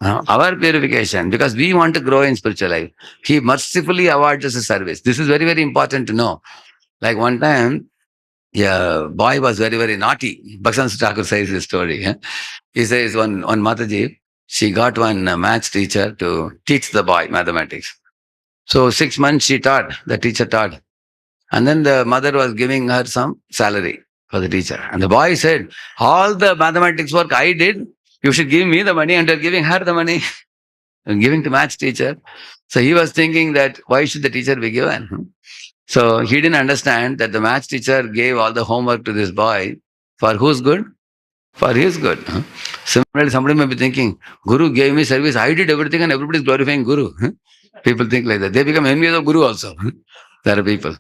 our purification because we want to grow in spiritual life. He mercifully awards us a service. This is very, very important to know. Like one time, yeah, boy was very, very naughty. Bhaksan Thakur says this story. He says one Mataji, she got one maths teacher to teach the boy mathematics. So 6 months she taught, the teacher taught. And then the mother was giving her some salary for the teacher. And the boy said, all the mathematics work I did, you should give me the money, and you're giving her the money. And giving to maths teacher. So he was thinking that why should the teacher be given? So he didn't understand that the maths teacher gave all the homework to this boy for whose good? For his good. Similarly, somebody may be thinking, Guru gave me service, I did everything and everybody is glorifying Guru. People think like that. They become envious of Guru also. There are people.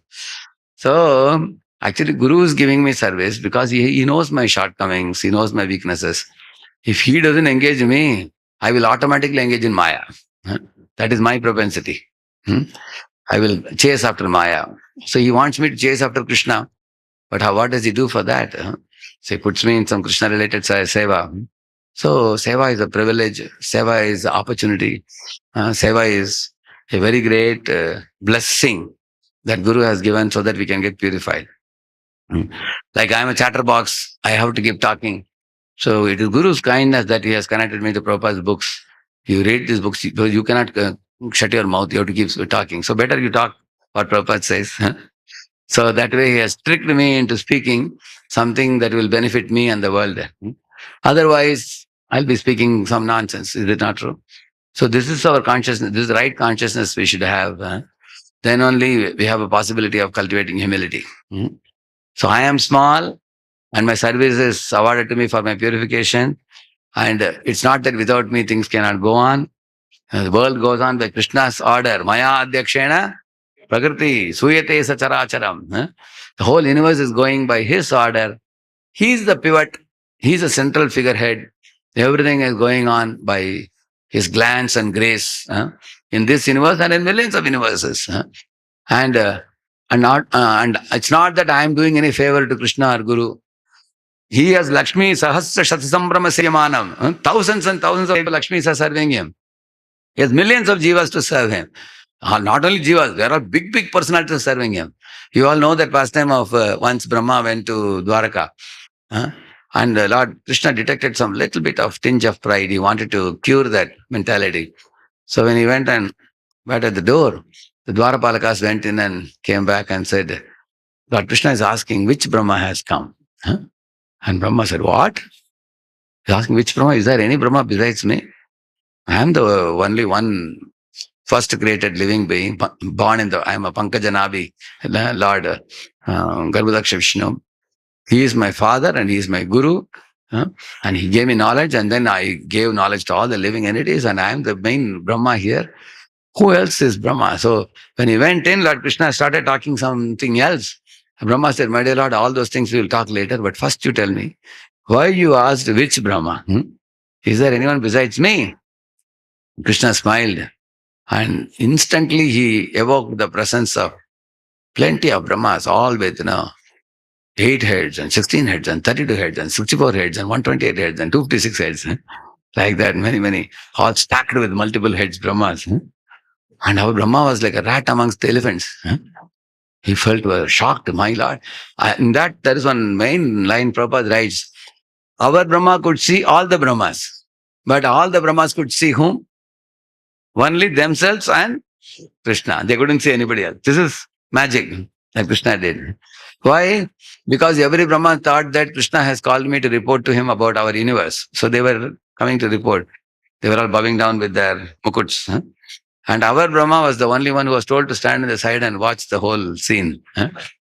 So, actually, Guru is giving me service because he knows my shortcomings, he knows my weaknesses. If he doesn't engage me, I will automatically engage in Maya. That is my propensity. I will chase after Maya. So he wants me to chase after Krishna. But what does he do for that? So he puts me in some Krishna-related seva. So seva is a privilege. Seva is opportunity. Seva is a very great blessing that Guru has given so that we can get purified. Like I am a chatterbox, I have to keep talking. So it is Guru's kindness that he has connected me to Prabhupada's books. You read these books, you cannot shut your mouth, you have to keep talking. So better you talk what Prabhupada says. So that way he has tricked me into speaking something that will benefit me and the world. Otherwise, I'll be speaking some nonsense. Is it not true? So this is our consciousness, this is the right consciousness we should have. Then only we have a possibility of cultivating humility. So I am small and my service is awarded to me for my purification. And it's not that without me things cannot go on. The world goes on by Krishna's order. Maya adhyakshena prakriti suyate sacharacharam. The whole universe is going by his order. He is the pivot He's a central figurehead. Everything is going on by his glance and grace in this universe and in millions of universes. And and it's not that I am doing any favor to Krishna or Guru. He has Lakshmi Sahasra Shatasambrama Sriyamanam. Thousands and thousands of Lakshmis are serving him. He has millions of jivas to serve him. Not only jivas, there are big, big personalities serving him. You all know that pastime of once Brahma went to Dwaraka. Huh? And Lord Krishna detected some little bit of tinge of pride. He wanted to cure that mentality. So when he went and went at the door, the Dwarapalakas went in and came back and said, Lord Krishna is asking which Brahma has come. Huh? And Brahma said, what? He's asking which Brahma? Is there any Brahma besides me? I am the only one first created living being, born in I am a Pankajanabi, Lord Garbhodaksha Vishnu. He is my father and he is my guru. And he gave me knowledge, and then I gave knowledge to all the living entities, and I am the main Brahma here. Who else is Brahma? So when he went in, Lord Krishna started talking something else. Brahma said, my dear Lord, all those things we will talk later, but first you tell me, why you asked which Brahma? Is there anyone besides me? Krishna smiled, and instantly he evoked the presence of plenty of Brahmas, all with 8 heads and 16 heads and 32 heads and 64 heads and 128 heads and 256 heads. Like that, many, many, all stacked with multiple heads, Brahmas. And our Brahma was like a rat amongst the elephants. He felt shocked, my Lord. In that, there is one main line Prabhupada writes, our Brahma could see all the Brahmas, but all the Brahmas could see whom? Only themselves and Krishna. They couldn't see anybody else. This is magic that Krishna did. Why? Because every Brahma thought that Krishna has called me to report to him about our universe. So they were coming to report. They were all bowing down with their mukuts. And our Brahma was the only one who was told to stand on the side and watch the whole scene.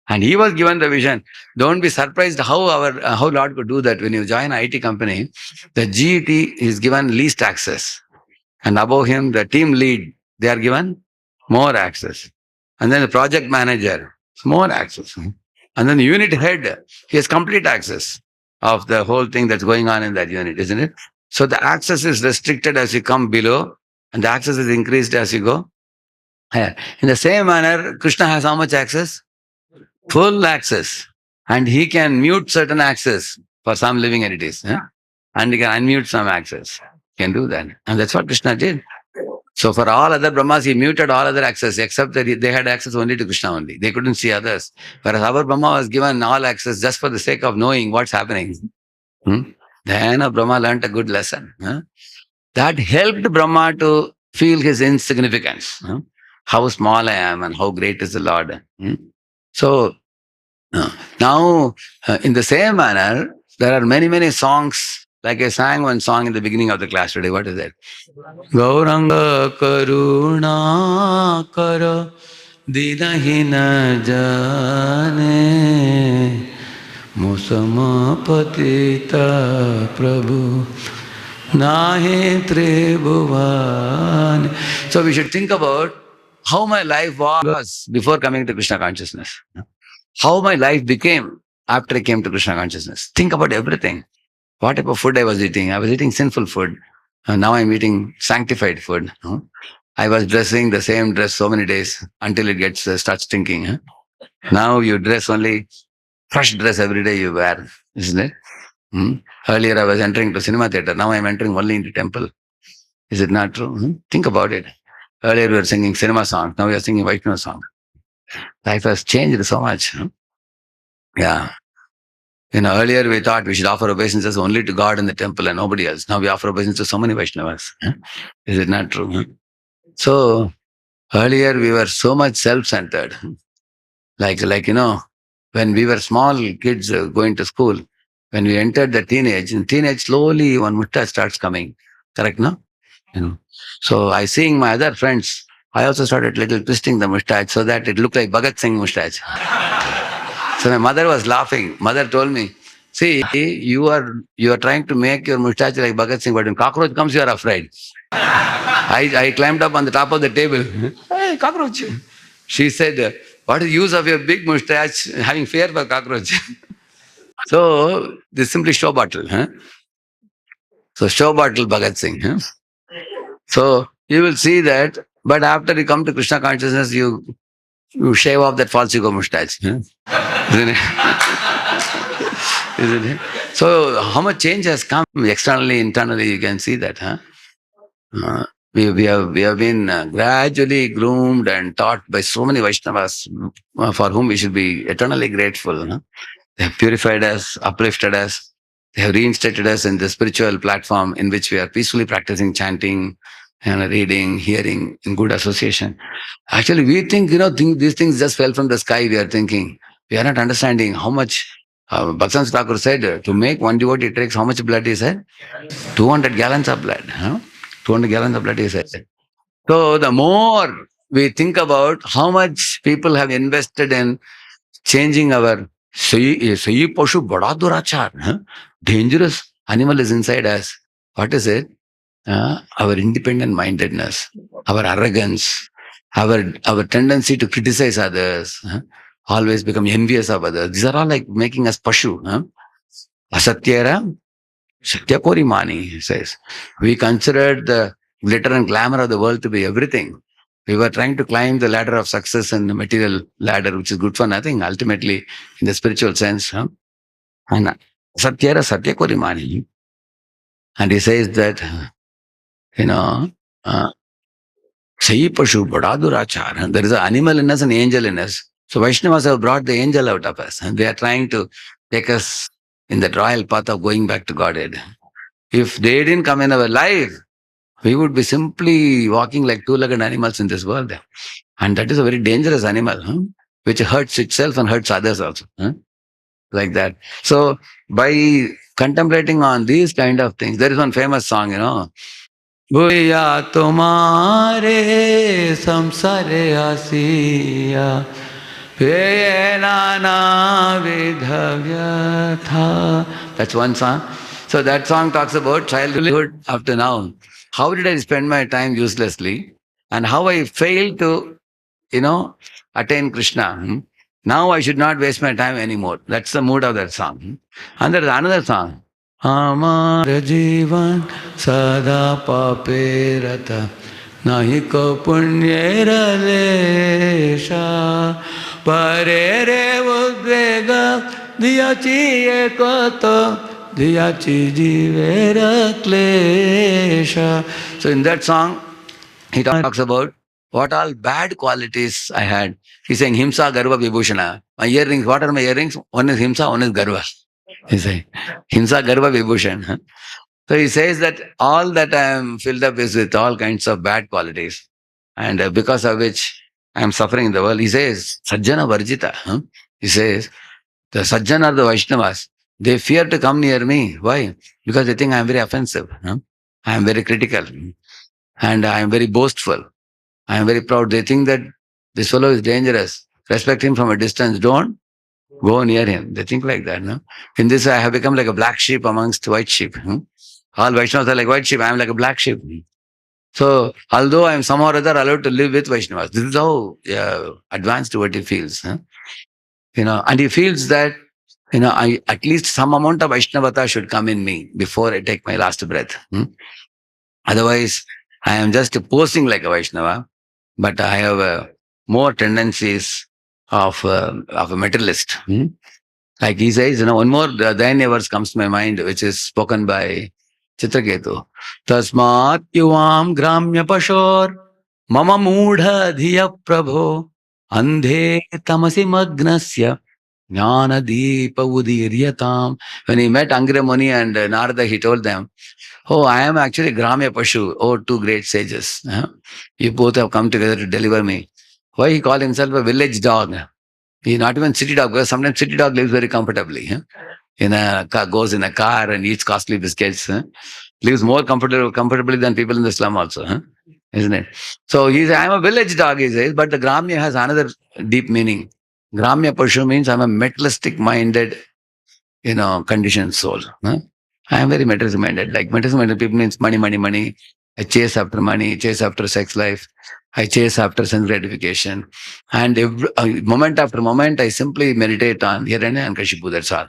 And he was given the vision. Don't be surprised how Lord could do that. When you join an IT company, the GET is given least access. And above him, the team lead, they are given more access. And then the project manager, more access. And then the unit head, he has complete access of the whole thing that's going on in that unit, isn't it? So the access is restricted as you come below, and the access is increased as you go higher. In the same manner, Krishna has how much access? Full access. And he can mute certain access for some living entities. And he can unmute some access. He can do that. And that's what Krishna did. So for all other Brahmas, he muted all other access, except that they had access only to Krishna only. They couldn't see others. Whereas our Brahma was given all access just for the sake of knowing what's happening. Then Brahma learned a good lesson. That helped Brahma to feel his insignificance. How small I am and how great is the Lord. So now, in the same manner, there are many, many songs. Like I sang one song in the beginning of the class today. What is it? Gauranga Karuna Kara Dinahina Jane Musama Patita Prabhu Nahe Tribhuvan. So we should think about how my life was before coming to Krishna consciousness. How my life became after I came to Krishna consciousness. Think about everything. What type of food I was eating? I was eating sinful food. Now I'm eating sanctified food. I was dressing the same dress so many days until it gets starts stinking. Now you dress only fresh dress every day you wear, isn't it? Earlier I was entering to cinema theater. Now I'm entering only into temple. Is it not true? Think about it. Earlier we were singing cinema songs. Now we are singing Vaishnava songs. Life has changed so much. Yeah. Earlier we thought we should offer obeisances only to God in the temple and nobody else. Now we offer obeisances to so many Vaishnavas. Is it not true? So earlier we were so much self-centered. Like when we were small kids going to school, when we entered the teenage, in teenage slowly one mustache starts coming. Correct, no? So I seeing my other friends, I also started little twisting the mustache so that it looked like Bhagat Singh mustache. So my mother was laughing. Mother told me, see, you are trying to make your mustache like Bhagat Singh, but when cockroach comes, you are afraid. I climbed up on the top of the table. Hey, cockroach. She said, what is the use of your big mustache having fear for cockroach? So this is simply show bottle. Huh? So show bottle Bhagat Singh. Huh? So you will see that, but after you come to Krishna consciousness, you shave off that false ego mustache. Huh? Isn't it? Isn't it? So how much change has come externally, internally, you can see that. Huh? Uh, we have been gradually groomed and taught by so many Vaishnavas for whom we should be eternally grateful. Huh? They have purified us, uplifted us. They have reinstated us in the spiritual platform in which we are peacefully practicing chanting and reading, hearing in good association. Actually, we think, these things just fell from the sky, we are thinking. We are not understanding how much. Bhaksan Thakur said, to make one devotee, it takes how much blood, he said? 200 gallons of blood. Huh? 200 gallons of blood, he said. So the more we think about how much people have invested in changing our Sayi Pashu Bada Durachar, huh? Dangerous animal is inside us. What is it? Our independent mindedness, our arrogance, our tendency to criticize others, huh? Always become envious of others. These are all like making us Pashu. Huh? Asatyara Satyakori Mani, he says. We considered the glitter and glamour of the world to be everything. We were trying to climb the ladder of success and the material ladder, which is good for nothing, ultimately, in the spiritual sense. Huh? And Satyara Satyakori Mani. And he says that, you know, uh, Sayi Pashu Badadurachar. There is an animal in us and angel in us. So Vaishnavas have brought the angel out of us, and they are trying to take us in the royal path of going back to Godhead. If they didn't come in our life, we would be simply walking like two-legged animals in this world. And that is a very dangerous animal, huh? Which hurts itself and hurts others also. Huh? Like that. So by contemplating on these kind of things, there is one famous song, भूया तुम्हारे संसारे आसिया ये नाना vidhavyatha. That's one song. So that song talks about childhood up to now. How did I spend my time uselessly and how I failed to, attain Krishna. Now I should not waste my time anymore. That's the mood of that song. And there is another song. हमार जीवन सदा पापे रता नहीं को पुण्य लेशा परे रे उद्वेग दियाची एको तो दियाची जीवेर क्लेशा. So in that song, he talks about what all bad qualities I had. He's saying Himsa, Garva, Vibhushana. My earrings, what are my earrings? One is Himsa, one is Garva. He says, Himsa, Garva, Vibhushan. So he says that all that I am filled up is with all kinds of bad qualities. And because of which I am suffering in the world. He says, Sajjana Varjita. He says, the Sajjana are the Vaishnavas. They fear to come near me. Why? Because they think I am very offensive. I am very critical. And I am very boastful. I am very proud. They think that this fellow is dangerous. Respect him from a distance. Don't go near him. They think like that. No? In this, I have become like a black sheep amongst white sheep. All Vaishnavas are like white sheep. I am like a black sheep. So, although I am somehow or other allowed to live with Vaishnavas, this is how advanced devotee feels. And he feels that, at least some amount of Vaishnavata should come in me before I take my last breath. Otherwise, I am just posing like a Vaishnava, but I have more tendencies of a materialist. Like he says, one more Dayanya verse comes to my mind, which is spoken by Chitraketu. Tasmat yuvam gramya pashor mama mudha dhiya prabho andhe tamasi magnasya jnana deepa udiryatam. When he met Angra Muni and Narada, he told them, oh, I am actually Gramya Pashu. Oh, two great sages. You both have come together to deliver me. Why he called himself a village dog? He's not even city dog, because sometimes city dog lives very comfortably. Goes in a car and eats costly biscuits. Lives more comfortably than people in the slum also. Isn't it? So he says, I'm a village dog, he says, but the Gramya has another deep meaning. Gramya Pashu means I'm a materialistic minded, conditioned soul. I am very materialistic minded. Like materialistic minded people means money, money, money. I chase after money, chase after sex life. I chase after sense gratification. And moment after moment, I simply meditate on Hiranya and Kashipu. That's all.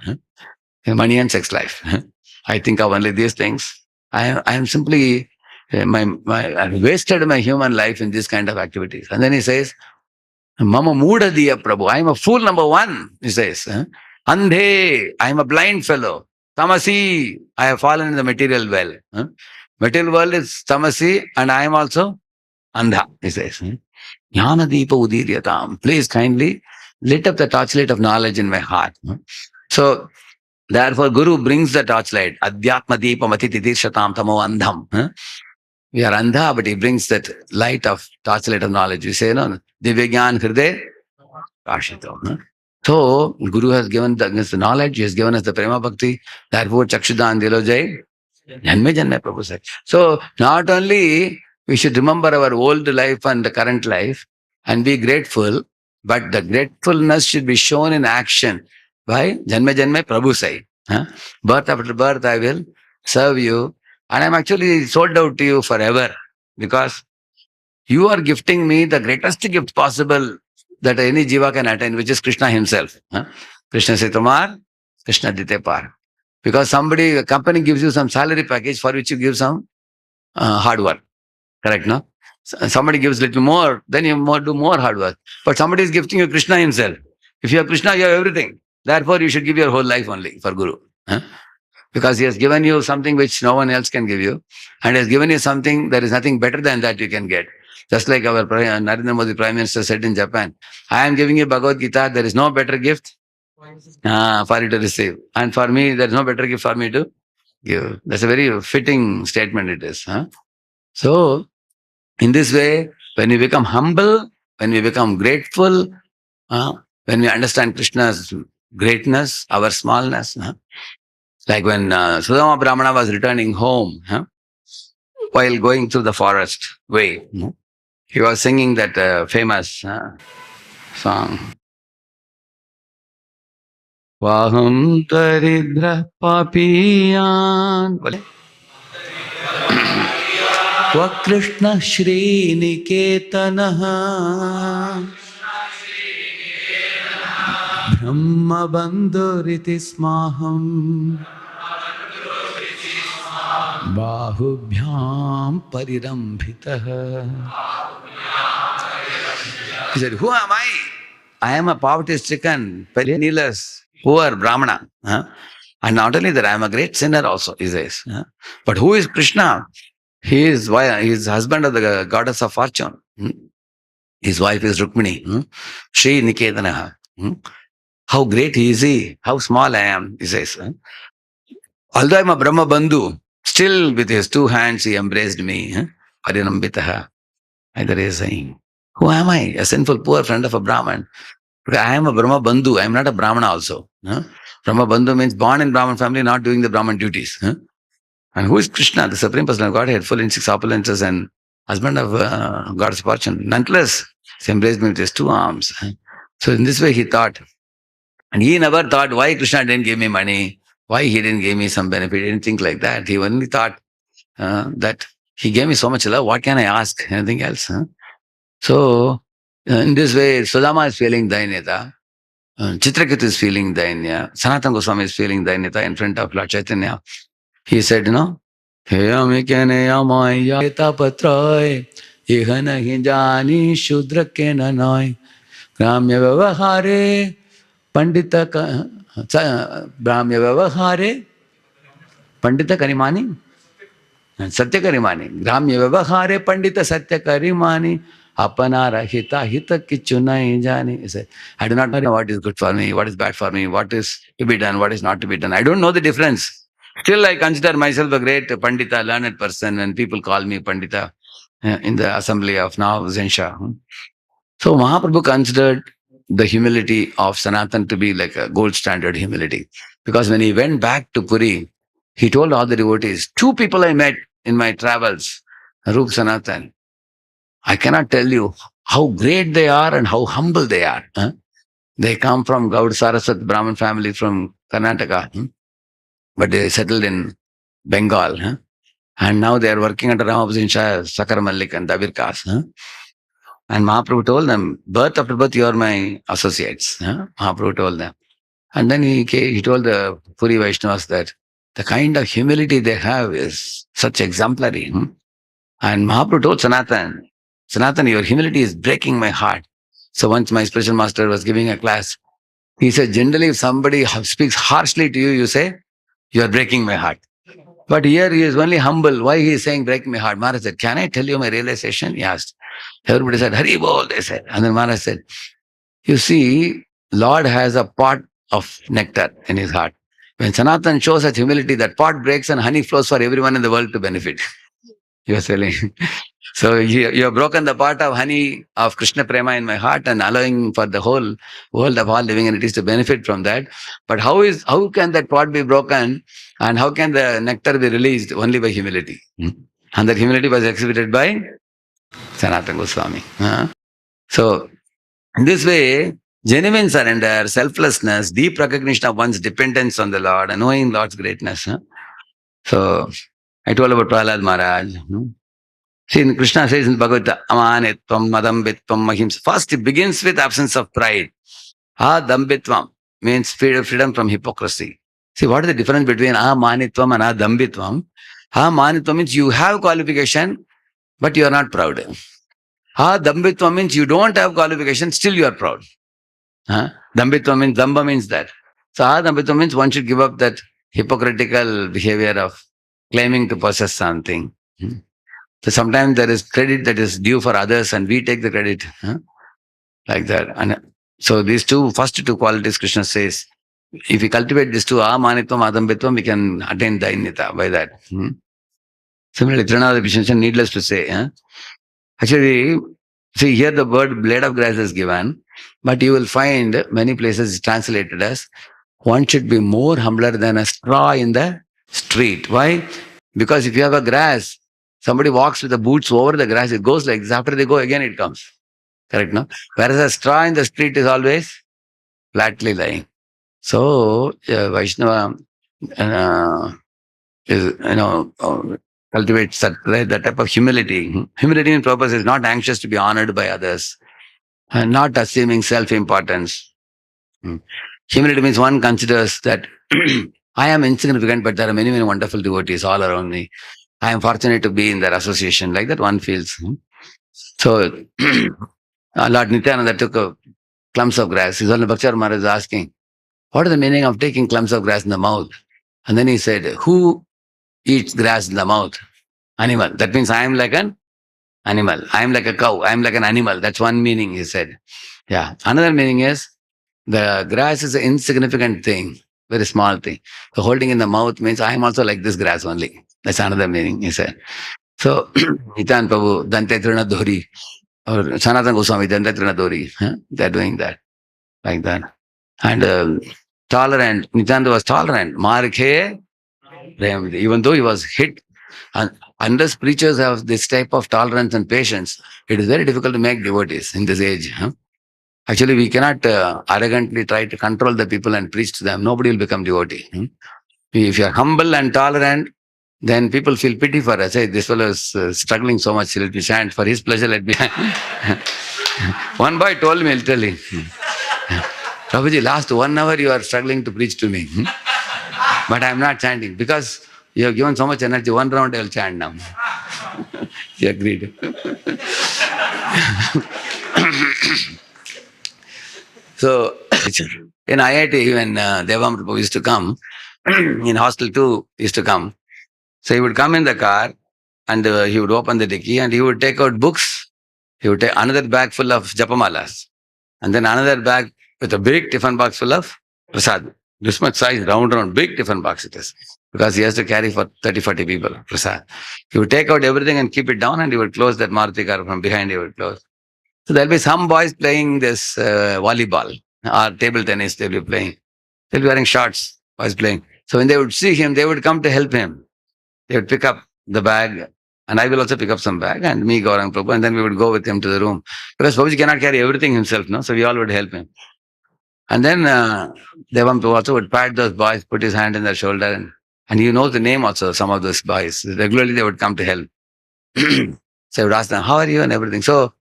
money and sex life. I think of only these things. I am simply I wasted my human life in this kind of activities. And then he says, Mama Mooda Diya Prabhu. I am a fool number one, he says. Andhe, I am a blind fellow. Tamasi, I have fallen in the material well. Material world is tamasi, and I am also andha, he says. Jnana Deepa Udiryatam. Please kindly lit up the torchlight of knowledge in my heart. So, therefore, Guru brings the torchlight. Adhyatma Deepa Mati Tidirshatam Tamo Andham. We are andha, but he brings that light of torchlight of knowledge. We say, no, Divya Gyan Hriday Kashito. So, Guru has given us the knowledge, he has given us the Prema Bhakti, therefore, Chakshudan Dilojai, Janme Janme Prabhu said. So, not only we should remember our old life and the current life and be grateful, but the gratefulness should be shown in action by Janme Janme Prabhu sai. Birth after birth, I will serve you, and I'm actually sold out to you forever because you are gifting me the greatest gift possible that any jiva can attain, which is Krishna himself. Krishna Setumar, Krishna Ditepar. Because somebody, a company gives you some salary package for which you give some hard work. Correct, no? Somebody gives little more, then you do more hard work. But somebody is gifting you Krishna himself. If you have Krishna, you have everything. Therefore, you should give your whole life only for Guru. Because he has given you something which no one else can give you. And he has given you something, there is nothing better than that you can get. Just like our Narendra Modi Prime Minister said in Japan, I am giving you Bhagavad Gita, there is no better gift for you to receive. And for me, there is no better gift for me to give. That's a very fitting statement it is. So, in this way, when we become humble, when we become grateful, when we understand Krishna's greatness, our smallness, like when Sudama Brahmana was returning home, while going through the forest way, he was singing that famous song. Vaham Taridra Papiyan Va Krishna Shri Niketanaha Brahma Bandhuriti Smaham Bahubhyam Parirambhitaha. He said, who am I? I am a poverty-stricken, penniless, poor Brahmana. And not only that, I am a great sinner also, he says. But who is Krishna? He is husband of the goddess of fortune. His wife is Rukmini. Shri Niketanaha. How great is he? How small I am, he says. Although I am a Brahma Bandhu, still with his two hands he embraced me. Parinambitaha. Either he is saying, who am I? A sinful poor friend of a Brahman. I am a Brahma Bandhu. I am not a Brahmana also. Brahma Bandhu means born in Brahman family, not doing the Brahman duties. And who is Krishna? The Supreme Person of Godhead, full in six opulences and husband of Goddess Fortune. Nonetheless, he embraced me with his two arms. So in this way he thought. And he never thought why Krishna didn't give me money, why he didn't give me some benefit. He didn't think like that. He only thought that he gave me so much love. What can I ask? Anything else? So in this way, Sudama is feeling Dainyata. Chitraketu is feeling Dainya. Sanatana Goswami is feeling Dainyata in front of Lord Chaitanya. He said, Heyami kene amaya tapatroy, ihana hinjani shudra kena noy, gramya vyavahare, pandita gramya vyavahare, pandita karimani, satya karimani, gramya vyavahare, pandita satya karimani, apanara hita hita kichunai jani. He said, I do not know what is good for me, what is bad for me, what is to be done, what is not to be done. I don't know the difference. Still, I consider myself a great Pandita, learned person, and people call me Pandita in the assembly of now Zensha. So Mahaprabhu considered the humility of Sanatan to be like a gold standard humility. Because when he went back to Puri, he told all the devotees, two people I met in my travels, Rup Sanatan. I cannot tell you how great they are and how humble they are. They come from Gaud Saraswat Brahmin family from Karnataka. But they settled in Bengal. And now they are working under Ramaprabhu Shah, Sakar Malik and Dabir Kas. And Mahaprabhu told them, birth after birth, you are my associates. Mahaprabhu told them. And then he told the Puri Vaishnavas that the kind of humility they have is such exemplary. And Mahaprabhu told Sanatan, Sanatan, your humility is breaking my heart. So once my spiritual master was giving a class, he said, generally, if somebody speaks harshly to you, you say, you are breaking my heart. But here he is only humble. Why he is saying break my heart? Maharaj said, can I tell you my realization? He asked. Everybody said, Hari Bol, they said. And then Maharaj said, you see, Lord has a pot of nectar in his heart. When Sanatan shows such humility, that pot breaks and honey flows for everyone in the world to benefit. He was telling. So you have broken the pot of honey of Krishna Prema in my heart and allowing for the whole world of all living entities to benefit from that. But how can that pot be broken and how can the nectar be released? Only by humility. And that humility was exhibited by Sanatana Goswami. So in this way, genuine surrender, selflessness, deep recognition of one's dependence on the Lord and knowing Lord's greatness. So I told about Prahlad Maharaj. See, Krishna says in Bhagavad Gita, amanitvam, madambitvam, mahimsa. First, it begins with absence of pride. Adambitvam means freedom from hypocrisy. See, what is the difference between amanitvam and adambitvam? Amanitvam means you have qualification, but you are not proud. Adambitvam means you don't have qualification, still you are proud. Dambitvam means, damba means that. So adambitvam means one should give up that hypocritical behavior of claiming to possess something. So sometimes there is credit that is due for others and we take the credit like that. And so these first two qualities Krishna says, if we cultivate these two, amanitvam, adambitvam, we can attain dainyata by that. Similarly, Trinada Vishnachan, needless to say. Actually, see here the word blade of grass is given, but you will find many places translated as one should be more humbler than a straw in the street. Why? Because if you have a grass, somebody walks with the boots over the grass, it goes like this. After they go again, it comes. Correct, no? Whereas a straw in the street is always flatly lying. So, Vaishnava is, cultivates that type of humility. Humility in purpose is not anxious to be honored by others and not assuming self-importance. Humility means one considers that I am insignificant, but there are many, many wonderful devotees all around me. I am fortunate to be in their association. Like that one feels. So, Lord Nityananda took clumps of grass. His only Bhakti Maharaj is asking, what is the meaning of taking clumps of grass in the mouth? And then he said, who eats grass in the mouth? Animal. That means I am like an animal. I am like a cow. I am like an animal. That's one meaning, he said. Yeah. Another meaning is the grass is an insignificant thing, very small thing. So holding in the mouth means I am also like this grass only. That's another meaning, he said. So, Nitan Prabhu, Dante Trina Dori, or Sanatana Goswami, Dante Trina Dori, they're doing that, like that. And tolerant, Nityananda was tolerant. Marke, even though he was hit, and unless preachers have this type of tolerance and patience, it is very difficult to make devotees in this age. Actually, we cannot arrogantly try to control the people and preach to them. Nobody will become devotee. If you are humble and tolerant, then people feel pity for us. Hey, this fellow is struggling so much, let me chant for his pleasure, let me. One boy told me, literally, Prabhuji, last 1 hour you are struggling to preach to me. But I am not chanting because you have given so much energy. 1 round I will chant now. He agreed. So, in IIT, when Devam Prabhu used to come, in hostel 2 used to come. So he would come in the car and he would open the dicky and he would take out books. He would take another bag full of japamalas and then another bag with a big tiffin box full of prasad. This much size, round, big tiffin box it is. Because he has to carry for 30, 40 people, prasad. He would take out everything and keep it down and he would close that Maruti car from behind, he would close. So there'll be some boys playing this volleyball or table tennis, they'll be playing. They'll be wearing shorts, boys playing. So when they would see him, they would come to help him. They would pick up the bag and I will also pick up some bag and me, Gaurang Prabhu, and then we would go with him to the room. Because Prabhuji cannot carry everything himself, no? So we all would help him. And then Devam Prabhu also would pat those boys, put his hand in their shoulder and he knows the name also, some of those boys. Regularly they would come to help. So I would ask them, how are you and everything. So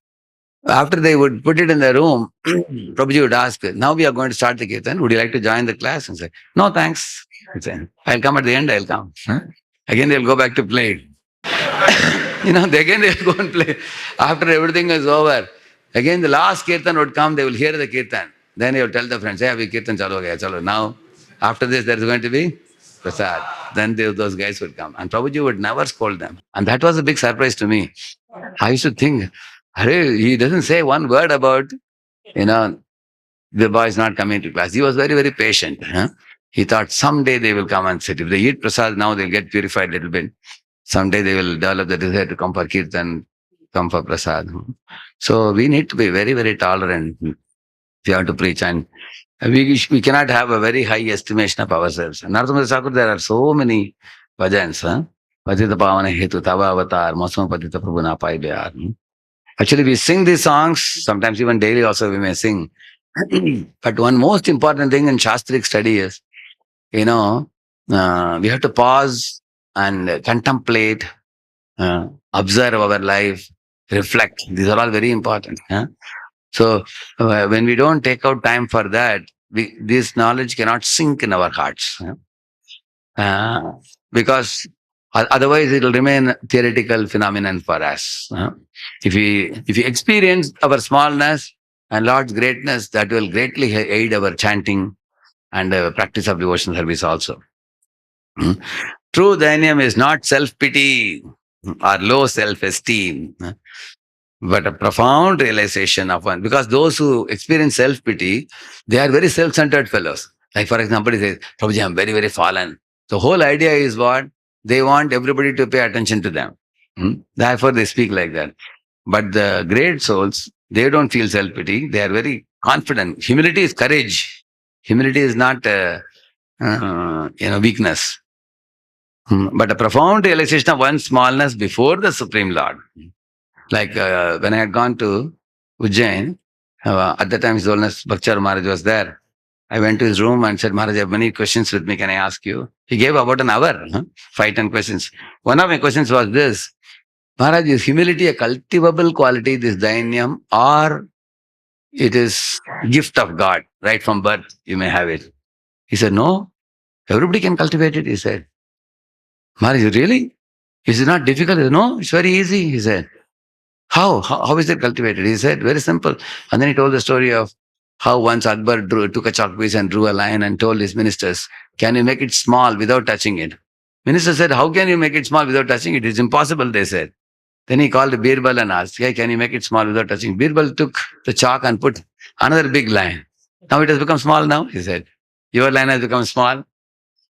After they would put it in the room, Prabhuji would ask, now we are going to start the kirtan. Would you like to join the class? And say, no, thanks. He'd say, I'll come at the end, I'll come. Huh? Again, they'll go back to play. Again they'll go and play. After everything is over, again the last kirtan would come, they will hear the kirtan. Then they will tell the friends, hey, abhi kirtan chalo gaya, chalo. Now, after this, there is going to be prasad. Then those guys would come. And Prabhuji would never scold them. And that was a big surprise to me. I used to think, Hare, he doesn't say one word about, you know, the boys not coming to class. He was very, very patient. Huh? He thought someday they will come and sit. If they eat prasad now, they'll get purified a little bit. Someday they will develop the desire to come for kirtan, come for prasad. So we need to be very, very tolerant if you have to preach. And we cannot have a very high estimation of ourselves. And Narottam Thakur, there are so many bhajans. Huh? Patita pavana hetu tava avatar, mosam patita prabhu na pai bihar. Actually, we sing these songs, sometimes even daily also we may sing. But one most important thing in Shastric study is, we have to pause and contemplate, observe our life, reflect. These are all very important. Huh? So when we don't take out time for that, this knowledge cannot sink in our hearts. Huh? Uh, because otherwise it will remain theoretical phenomenon for us. Huh? If we experience our smallness and Lord's greatness, that will greatly aid our chanting and practice of devotional service also. Hmm? True Dainyam is not self-pity or low self-esteem, but a profound realization of one. Because those who experience self-pity, they are very self-centered fellows. Like for example, he says, Prabhuji, I'm very, very fallen. The whole idea is what? They want everybody to pay attention to them. Therefore, they speak like that. But the great souls, they don't feel self-pity. They are very confident. Humility is courage. Humility is not, weakness. But a profound realization of one's smallness before the Supreme Lord. Like when I had gone to Ujjain, at the time His Holiness Bhakchar Maharaj was there. I went to his room and said, Maharaj, I have many questions with me. Can I ask you? He gave about an hour, 5-10 questions. One of my questions was this: Maharaj, is humility a cultivable quality, this dainyam, or it is gift of God, right from birth, you may have it? He said, no, everybody can cultivate it, he said. Maharaj, really? Is it not difficult? He said, no, it's very easy, he said. How is it cultivated? He said, very simple. And then he told the story of how once Akbar took a chalk piece and drew a line and told his ministers, can you make it small without touching it? Minister said, how can you make it small without touching it? It's impossible, they said. Then he called Birbal and asked, hey, can you make it small without touching? Birbal took the chalk and put another big line. Now it has become small now, he said. Your line has become small,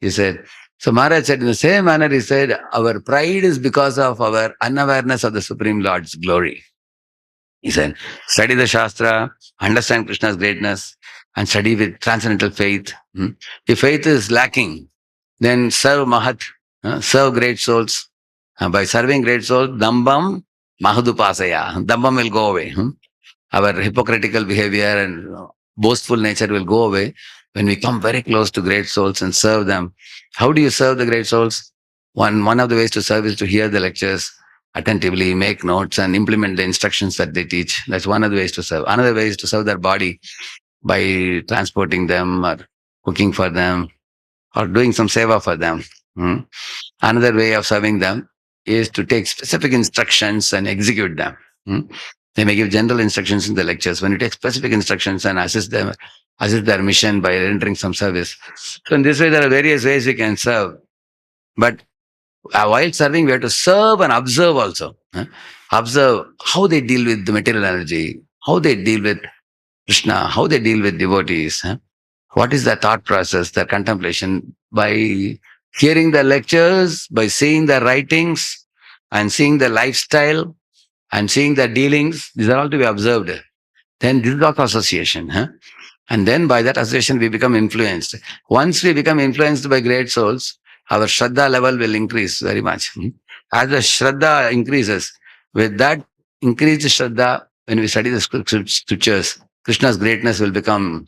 he said. So Maharaj said, in the same manner, he said, our pride is because of our unawareness of the Supreme Lord's glory. He said, study the Shastra, understand Krishna's greatness, and study with transcendental faith. If faith is lacking, then serve Mahat, serve great souls. By serving great souls, Dambam Mahadupasaya. Dambam will go away. Our hypocritical behavior and boastful nature will go away when we come very close to great souls and serve them. How do you serve the great souls? One of the ways to serve is to hear the lectures attentively, make notes, and implement the instructions that they teach. That's one of the ways to serve. Another way is to serve their body by transporting them or cooking for them or doing some seva for them. Another way of serving them is to take specific instructions and execute them. They may give general instructions in the lectures. When you take specific instructions and assist their mission by rendering some service. So in this way, there are various ways we can serve. But while serving, we have to serve and observe also. Observe how they deal with the material energy, how they deal with Krishna, how they deal with devotees. What is their thought process, their contemplation? By hearing the lectures, by seeing their writings, and seeing their lifestyle, and seeing their dealings, these are all to be observed. Then this is also association. And then by that association, we become influenced. Once we become influenced by great souls, our Shraddha level will increase very much. As the Shraddha increases, with that increased Shraddha, when we study the scriptures, Krishna's greatness will become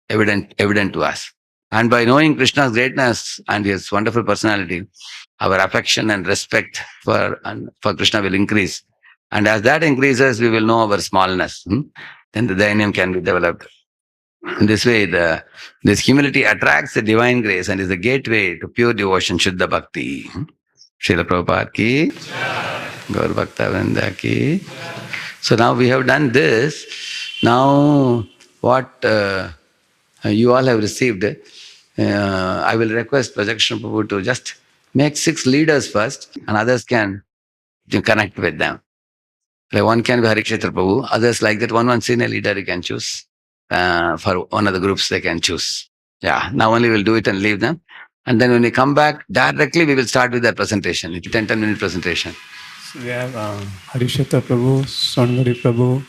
evident to us. And by knowing Krishna's greatness and his wonderful personality, our affection and respect for Krishna will increase. And as that increases, we will know our smallness. Then the Dainyam can be developed. In this way, this humility attracts the divine grace and is the gateway to pure devotion, Shuddha Bhakti. Srila Prabhupada ki, Gaur Bhakta Vrinda ki. So now we have done this. Now, what you all have received, I will request Projection Prabhu to just make 6 leaders first, and others can connect with them. Like one can be Harikshetra Prabhu, others like that, one senior leader you can choose. For one of the groups they can choose. Yeah, now only we'll do it and leave them. And then when we come back, directly we will start with that presentation. It's a 10-minute presentation. So we have Harikshetra Prabhu, Sharnagati Prabhu,